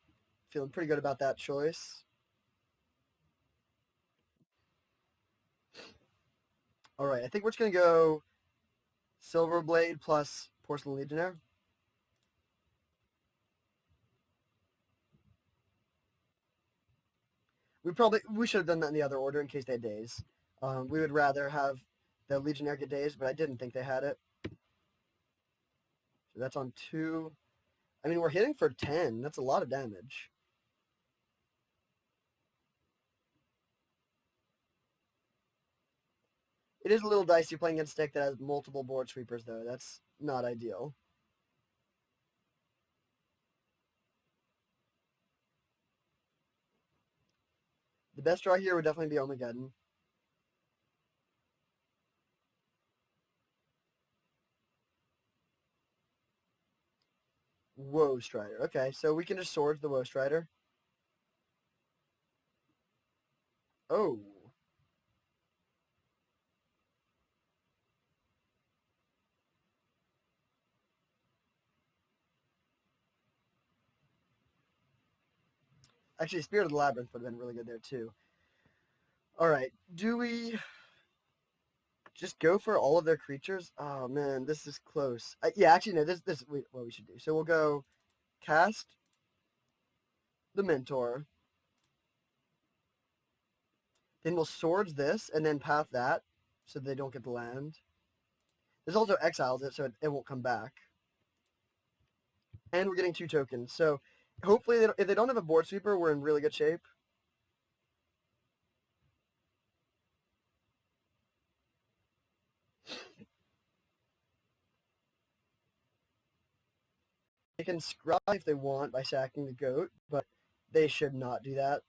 feeling pretty good about that choice. All right, I think we're just going to go Silverblade plus Porcelain Legionnaire. We should have done that in the other order in case they had days. We would rather have the Legionnaire get days, but I didn't think they had it. So that's on 2. I mean, we're hitting for 10. That's a lot of damage. It is a little dicey playing against a deck that has multiple board sweepers, though. That's not ideal. The best draw here would definitely be Armageddon. Woe Strider. Okay, so we can just Swords the Woe Strider. Oh. Actually, Spirit of the Labyrinth would have been really good there, too. Alright, do we just go for all of their creatures? Oh, man, this is close. Yeah, actually, no, this is what we should do. So we'll go cast the Mentor. Then we'll Swords this, and then path that, so they don't get the land. This also exiles it, so it won't come back. And we're getting 2 tokens, so hopefully if they don't have a board sweeper, we're in really good shape. They can scry if they want by sacking the goat, but they should not do that.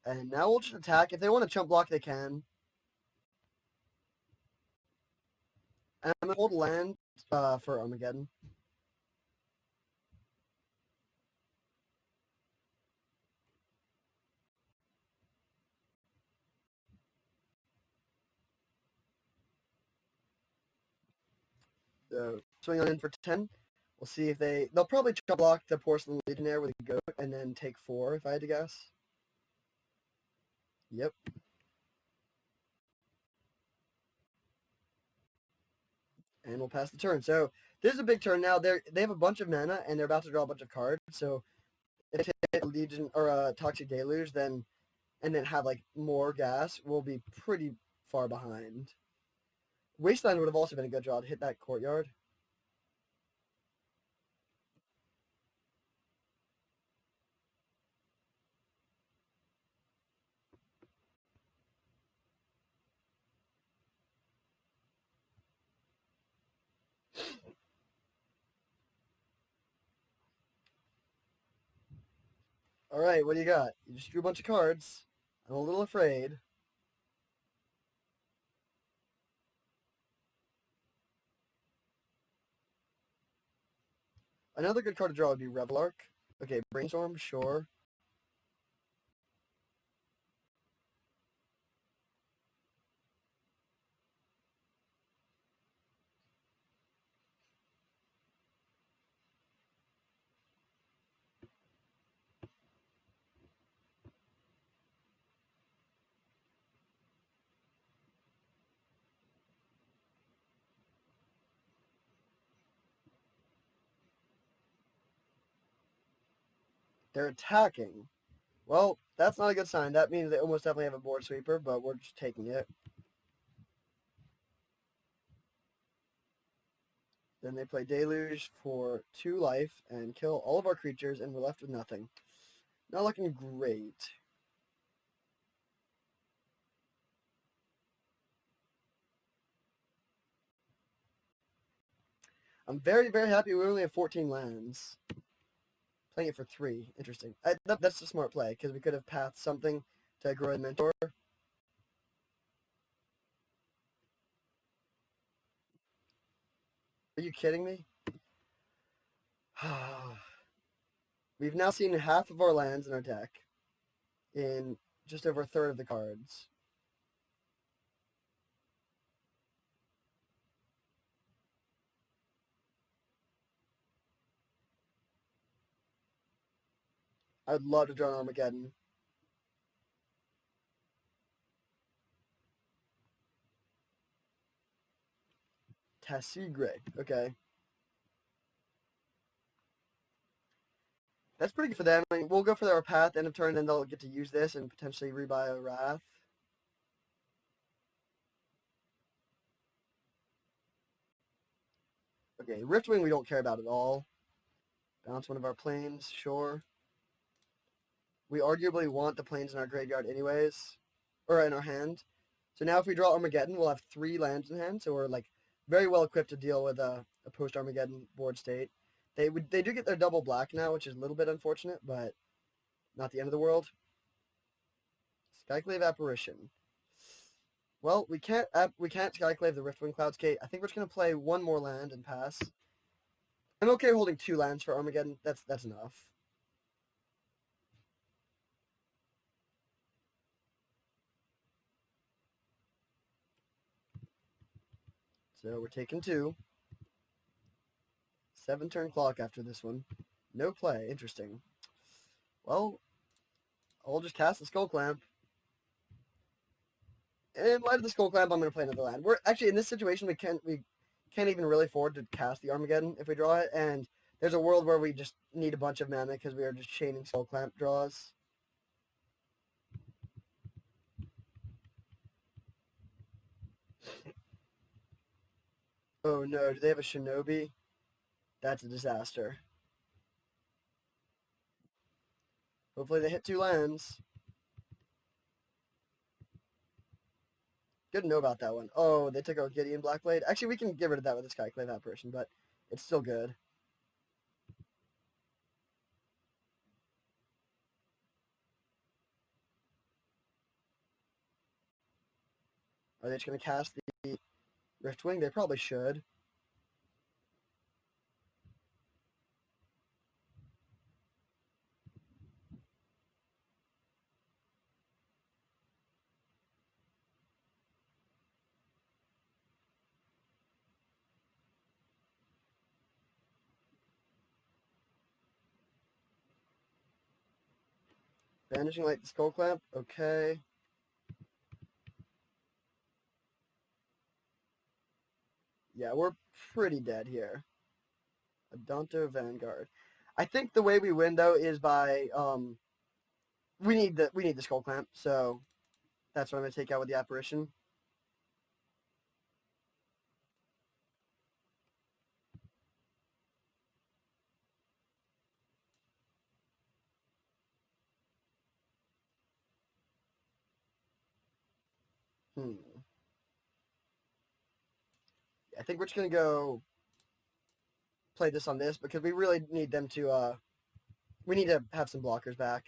And now we'll just attack. If they want to chump block, they can. And I'm going to hold land for Armageddon. So swing on in for 10. We'll see if they'll probably chump block the Porcelain Legionnaire with a goat and then take 4, if I had to guess. Yep. And we'll pass the turn. So this is a big turn now. They have a bunch of mana, and they're about to draw a bunch of cards. So if they hit a Legion or a Toxic Deluge, and then have like more gas, we'll be pretty far behind. Wasteland would have also been a good draw to hit that Courtyard. All right, what do you got? You just drew a bunch of cards. I'm a little afraid. Another good card to draw would be Revelark. Okay, Brainstorm, sure. They're attacking. Well, that's not a good sign. That means they almost definitely have a board sweeper, but we're just taking it. Then they play Deluge for 2 life and kill all of our creatures, and we're left with nothing. Not looking great. I'm very, very happy we only have 14 lands. Playing it for 3. Interesting. That's a smart play, because we could have pathed something to grow a Mentor. Are you kidding me? We've now seen half of our lands in our deck in just over a third of the cards. I'd love to draw an Armageddon. Tassigre. Okay. That's pretty good for them. I mean, we'll go for their path, end of turn, then they'll get to use this and potentially rebuy a Wrath. Okay, Riftwing we don't care about at all. Bounce one of our planes, sure. We arguably want the planes in our graveyard anyways, or in our hand. So now if we draw Armageddon, we'll have 3 lands in hand, so we're like very well equipped to deal with a post Armageddon board state. They do get their double black now, which is a little bit unfortunate, but not the end of the world. Skyclave Apparition. Well, we can't Skyclave the Riftwing Cloudscape. I think we're just gonna play 1 more land and pass. I'm okay holding 2 lands for Armageddon. That's enough. So we're taking 2. 7-turn clock after this one. No play. Interesting. Well, I'll just cast the Skull Clamp. In light of the Skull Clamp, I'm going to play another land. We're actually in this situation. We can't even really afford to cast the Armageddon if we draw it, and there's a world where we just need a bunch of mana because we are just chaining Skull Clamp draws. Oh no, do they have a Shinobi? That's a disaster. Hopefully they hit 2 lands. Good to know about that one. Oh, they took out Gideon Blackblade. Actually, we can get rid of that with the Skyclave Apparition, but it's still good. Are they just going to cast the Riftwing? They probably should. Banishing Light the Skull Clamp. Okay. Yeah, we're pretty dead here. Adonto Vanguard. I think the way we win though is by we need the Skull Clamp, so that's what I'm gonna take out with the Apparition. I think we're just gonna go play this on this because we really need them to we need to have some blockers back.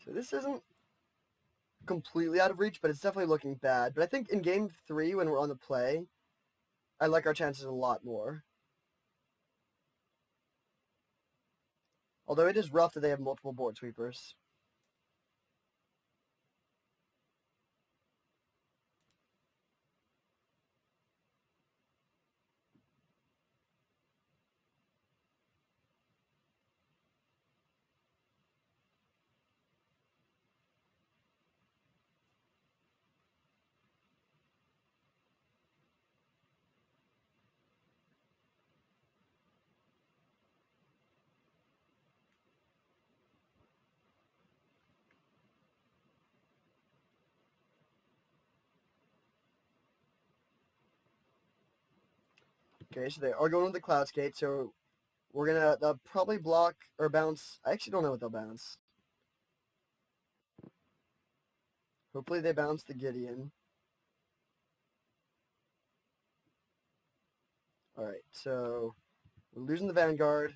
So this isn't completely out of reach, but it's definitely looking bad. But I think in game 3 when we're on the play, I like our chances a lot more. Although it is rough that they have multiple board sweepers. Okay, so they are going with the Cloudscape, so we're gonna they'll probably block or bounce. I actually don't know what they'll bounce. Hopefully they bounce the Gideon. Alright, so we're losing the Vanguard.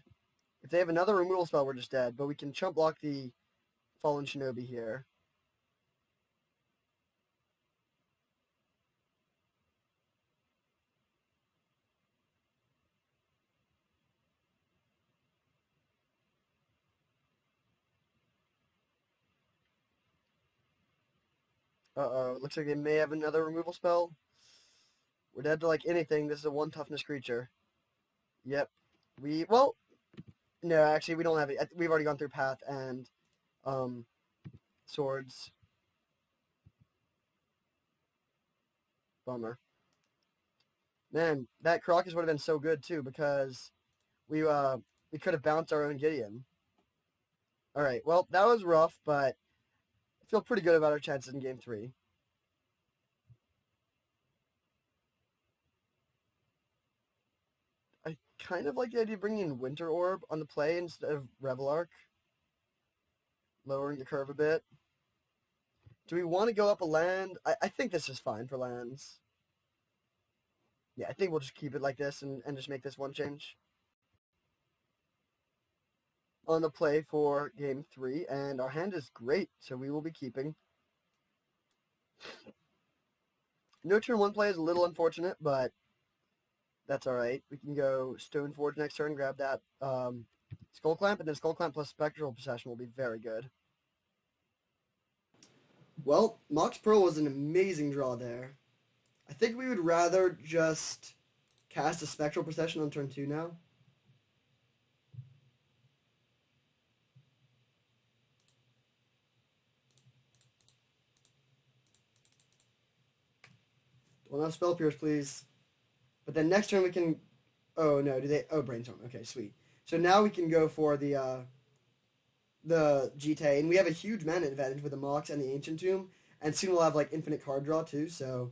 If they have another removal spell, we're just dead, but we can chump block the Fallen Shinobi here. Uh-oh, looks like they may have another removal spell. We're dead to like anything. This is a 1 toughness creature. Yep. Well, no, actually we don't have it. We've already gone through Path and Swords. Bummer. Man, that Caracas would have been so good too because we could have bounced our own Gideon. All right, well that was rough, but I feel pretty good about our chances in game 3. I kind of like the idea of bringing in Winter Orb on the play instead of Revelark, lowering the curve a bit. Do we want to go up a land? I think this is fine for lands. Yeah, I think we'll just keep it like this and just make this one change on the play for game 3, and our hand is great, so we will be keeping. No turn 1 play is a little unfortunate, but that's all right. We can go Stoneforge next turn, grab that Skull Clamp, and then Skull Clamp plus Spectral Possession will be very good. Well, Mox Pearl was an amazing draw there. I think we would rather just cast a Spectral Possession on turn 2 now. Well, not Spell Pierce, please. But then next turn we can... Oh, no. Do they... Oh, Brainstorm. Okay, sweet. So now we can go for the GT, and we have a huge mana advantage with the Mox and the Ancient Tomb, and soon we'll have, like, infinite card draw, too, so...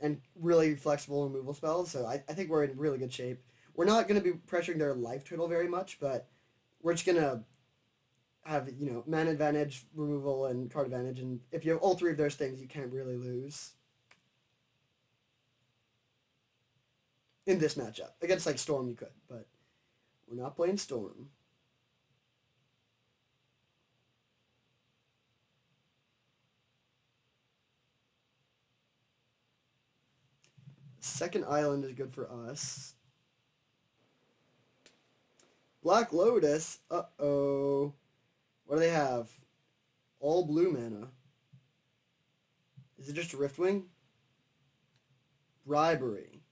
And really flexible removal spells, so I think we're in really good shape. We're not going to be pressuring their life total very much, but we're just going to have, mana advantage, removal, and card advantage, and if you have all 3 of those things, you can't really lose. In this matchup. Against, like, Storm, you could, but we're not playing Storm. Second island is good for us. Black Lotus? Uh-oh. What do they have? All blue mana. Is it just a Riftwing? Bribery.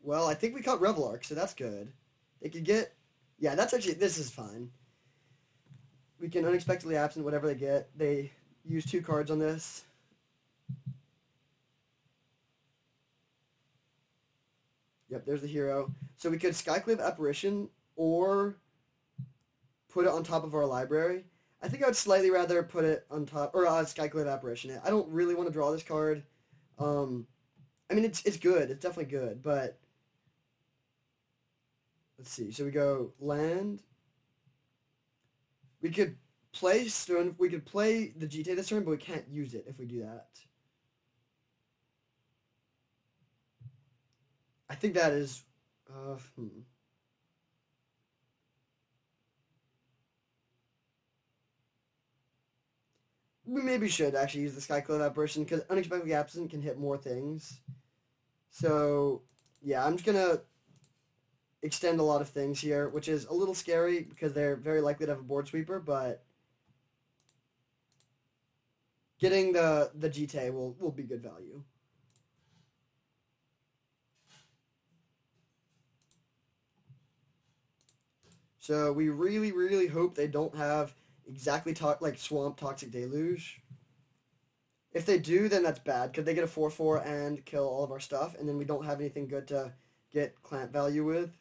Well, I think we caught Revelark, so that's good. They could get... Yeah, that's actually... This is fine. We can unexpectedly absent whatever they get. They use 2 cards on this. Yep, there's the hero. So we could Skyclave Apparition or put it on top of our library. I think I would slightly rather put it on top... Or Skyclave Apparition. I don't really want to draw this card. I mean, it's good. It's definitely good, but... Let's see. So we go land. We could play Stone. We could play the GT this turn, but we can't use it if we do that. I think that is... We maybe should actually use the Skyclave Apparition, because Unexpectedly Absent can hit more things. So, yeah, I'm just going to extend a lot of things here, which is a little scary because they're very likely to have a board sweeper, but getting the GT will be good value. So we really, really hope they don't have exactly like Swamp Toxic Deluge. If they do, then that's bad, because they get a 4/4 and kill all of our stuff, and then we don't have anything good to get clamp value with.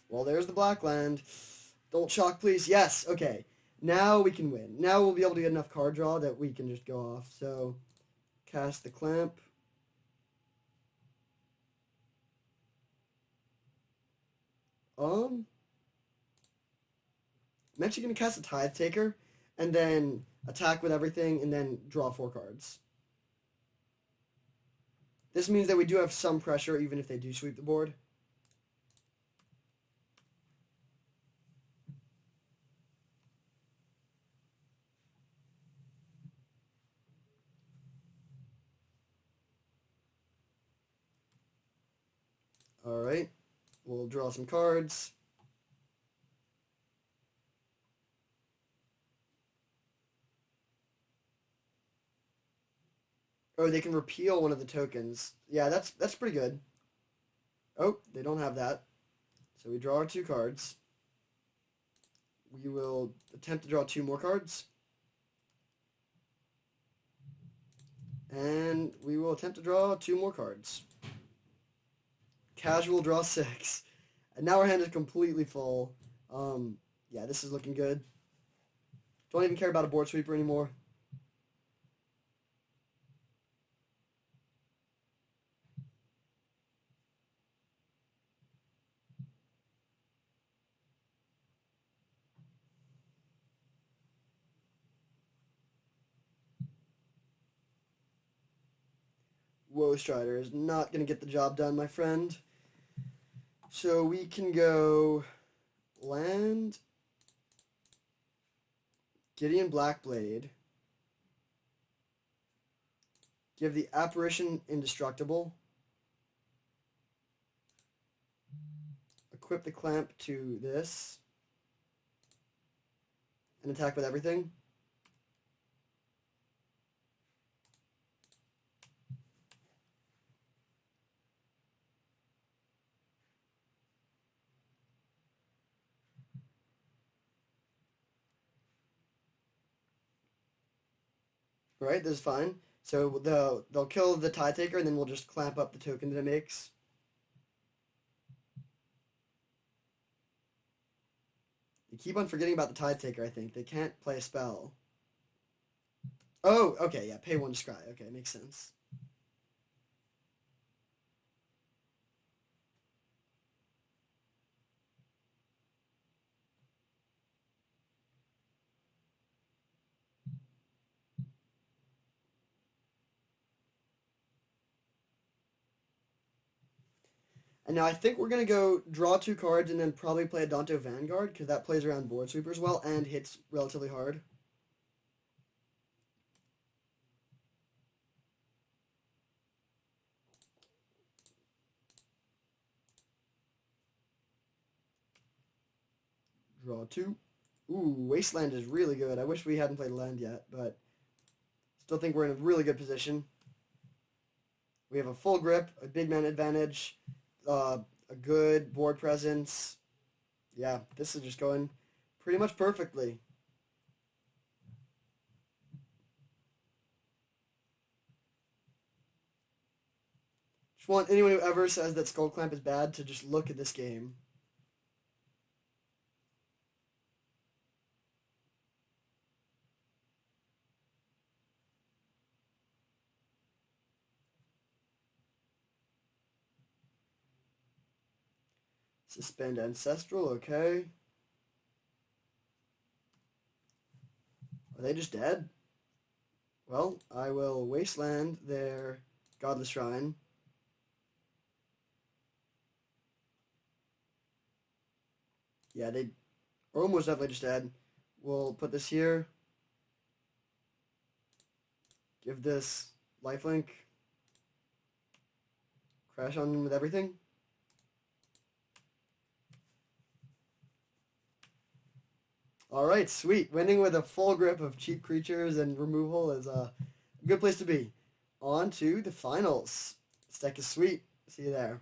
Well, there's the black land. Don't shock, please. Yes, okay. Now we can win. Now we'll be able to get enough card draw that we can just go off. So, cast the clamp. I'm actually going to cast a Tithe Taker, and then attack with everything, and then draw 4 cards. This means that we do have some pressure, even if they do sweep the board. Alright. We'll draw some cards. Oh, they can repeal one of the tokens. Yeah, that's pretty good. Oh, they don't have that. So we draw our 2 cards. We will attempt to draw 2 more cards. And we will attempt to draw 2 more cards. Casual draw 6. And now our hand is completely full. Yeah, this is looking good. Don't even care about a board sweeper anymore. Whoa, Strider is not going to get the job done, my friend. So we can go land, Gideon Blackblade, give the Apparition Indestructible, equip the Clamp to this, and attack with everything. Right, this is fine. So they'll kill the Tie Taker, and then we'll just clamp up the token that it makes. They keep on forgetting about the Tie Taker, I think. They can't play a spell. Oh, okay, yeah, pay 1 to scry. Okay, makes sense. And now I think we're going to go draw 2 cards and then probably play a Danto Vanguard, because that plays around board sweepers well and hits relatively hard. Draw 2. Ooh, Wasteland is really good. I wish we hadn't played land yet, but still think we're in a really good position. We have a full grip, a big man advantage, a good board presence. Yeah, this is just going pretty much perfectly. Just want anyone who ever says that Skull Clamp is bad to just look at this game. Suspend Ancestral, okay. Are they just dead? Well, I will Wasteland their Godless Shrine. Yeah, they are almost definitely just dead. We'll put this here. Give this lifelink. Crash on them with everything. Alright, sweet. Winning with a full grip of cheap creatures and removal is a good place to be. On to the finals. This deck is sweet. See you there.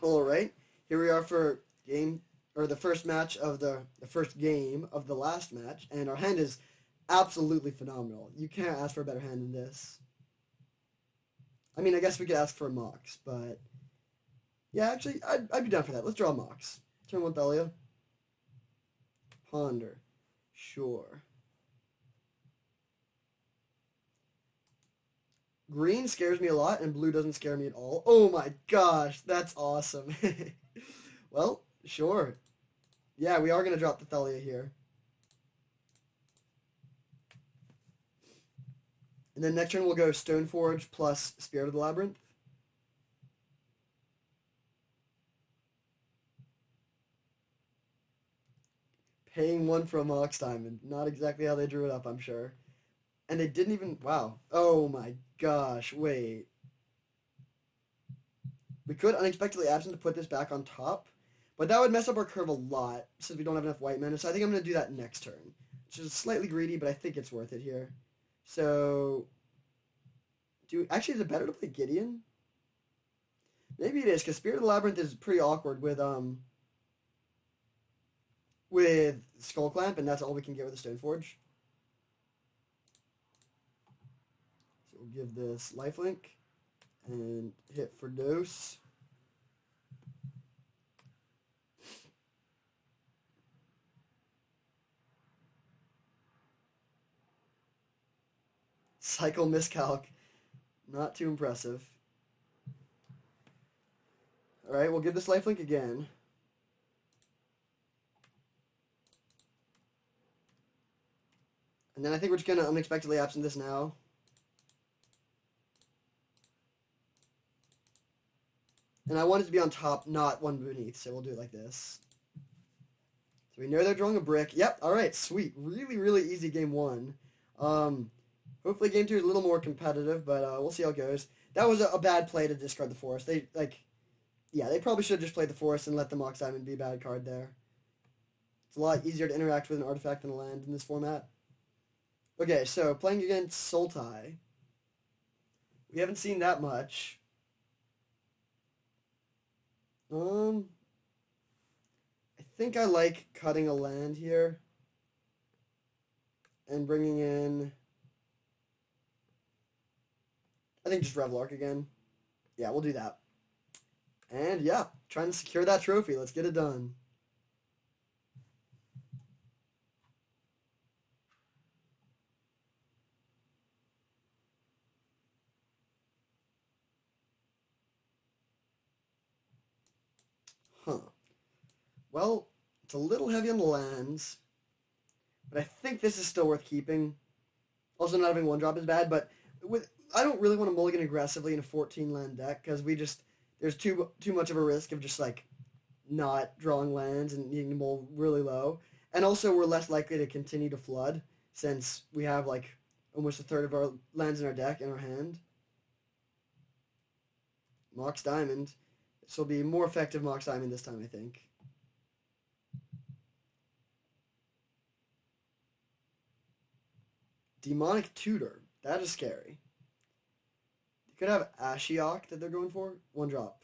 Alright, here we are for the first match of the first game of the last match, and our hand is absolutely phenomenal. You can't ask for a better hand than this. I mean, I guess we could ask for a Mox, but yeah, actually, I'd be down for that. Let's draw a Mox. Turn 1 Thalia. Ponder. Sure. Green scares me a lot, and blue doesn't scare me at all. Oh my gosh, that's awesome. Well, sure. Yeah, we are going to drop the Thalia here. And then next turn we'll go Stoneforge plus Spirit of the Labyrinth. Paying 1 for a Mox Diamond. Not exactly how they drew it up, I'm sure. And they didn't even... Wow. Oh my gosh, wait. We could unexpectedly absent to put this back on top, but that would mess up our curve a lot since we don't have enough white mana. So I think I'm going to do that next turn, which is slightly greedy, but I think it's worth it here. So, actually, is it better to play Gideon? Maybe it is, because Spirit of the Labyrinth is pretty awkward with Skull Clamp, and that's all we can get with the Stoneforge. So we'll give this lifelink and hit for dose. Cycle miscalc. Not too impressive. Alright, we'll give this lifelink again. And then I think we're just going to unexpectedly absent this now. And I want it to be on top, not one beneath, so we'll do it like this. So we know they're drawing a brick. Yep, alright, sweet. Really, really easy game one. Hopefully game two is a little more competitive, but we'll see how it goes. That was a bad play to discard the forest. They probably should have just played the forest and let the Mox Diamond be a bad card there. It's a lot easier to interact with an artifact than a land in this format. Okay, so playing against Sultai. We haven't seen that much. I think I like cutting a land here and bringing in, I think just Revelark again. Yeah, we'll do that. And yeah, trying to secure that trophy. Let's get it done. Huh. Well, it's a little heavy on the lands, but I think this is still worth keeping. Also, not having one drop is bad, but I don't really want to mulligan aggressively in a 14 land deck because there's too much of a risk of just like not drawing lands and needing to mull really low. And also, we're less likely to continue to flood since we have like almost a third of our lands in our deck in our hand. Mox Diamond. This will be more effective Mox Diamond this time, I think. Demonic Tutor. That is scary. You could have Ashiok that they're going for. One drop.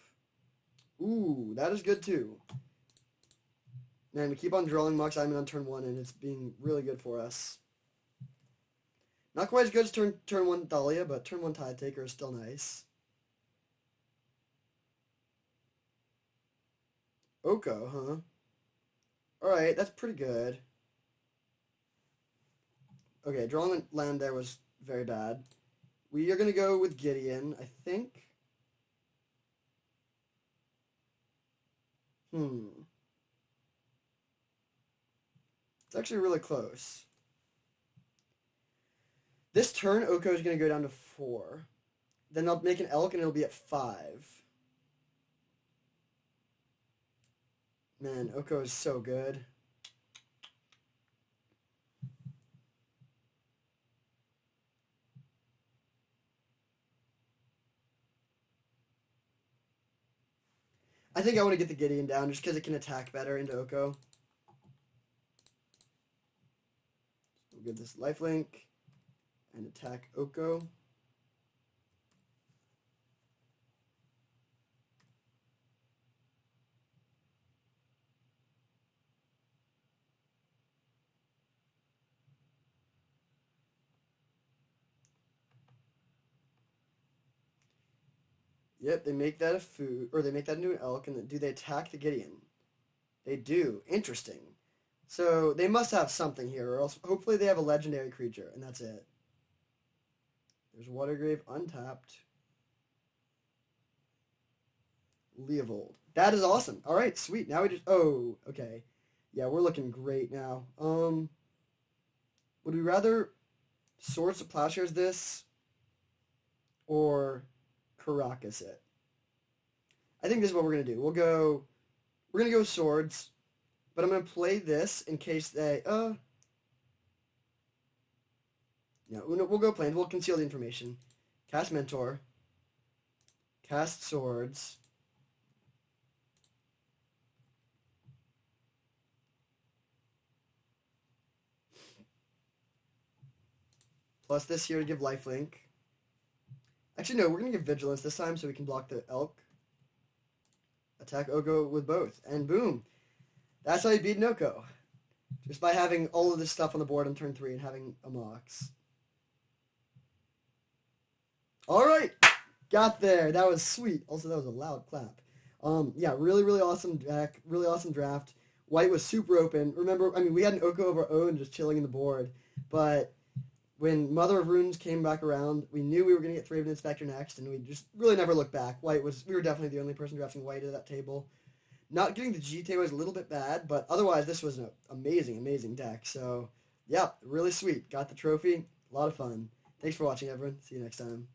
Ooh, that is good too. Man, we keep on drawing Mox Diamond on turn one, and it's being really good for us. Not quite as good as turn one Dahlia, but turn one Tide Taker is still nice. Oko, huh? Alright, that's pretty good. Okay, drawing land there was very bad. We are going to go with Gideon, I think. It's actually really close. This turn, Oko is going to go down to 4. Then they'll make an Elk and it'll be at 5. Man, Oko is so good. I think I want to get the Gideon down just because it can attack better into Oko. We'll give this lifelink and attack Oko. Yep, they make that a food, or they make that into an elk, and do they attack the Gideon? They do. Interesting. So they must have something here, or else hopefully they have a legendary creature, and that's it. There's Watergrave untapped. Leovold. That is awesome. All right, sweet. Now we just... Oh, okay. Yeah, we're looking great now. Would we rather Swords to Plowshares this or Caracas it? I think this is what we're going to do. We're going to go Swords, but I'm going to play this in case they... No, we'll go Plains. We'll conceal the information. Cast Mentor. Cast Swords. Plus this here to give lifelink. Actually, no, we're going to give vigilance this time so we can block the elk. Attack Oko with both. And boom. That's how you beat an Oko. Just by having all of this stuff on the board on turn 3 and having a Mox. Alright. Got there. That was sweet. Also, that was a loud clap. Yeah, really, really awesome deck. Really awesome draft. White was super open. Remember, I mean, we had an Oko of our own just chilling in the board. But when Mother of Runes came back around, we knew we were going to get Thraben Inspector next, and we just really never looked back. We were definitely the only person drafting White at that table. Not getting the GT was a little bit bad, but otherwise this was an amazing, amazing deck. So, yeah, really sweet. Got the trophy. A lot of fun. Thanks for watching, everyone. See you next time.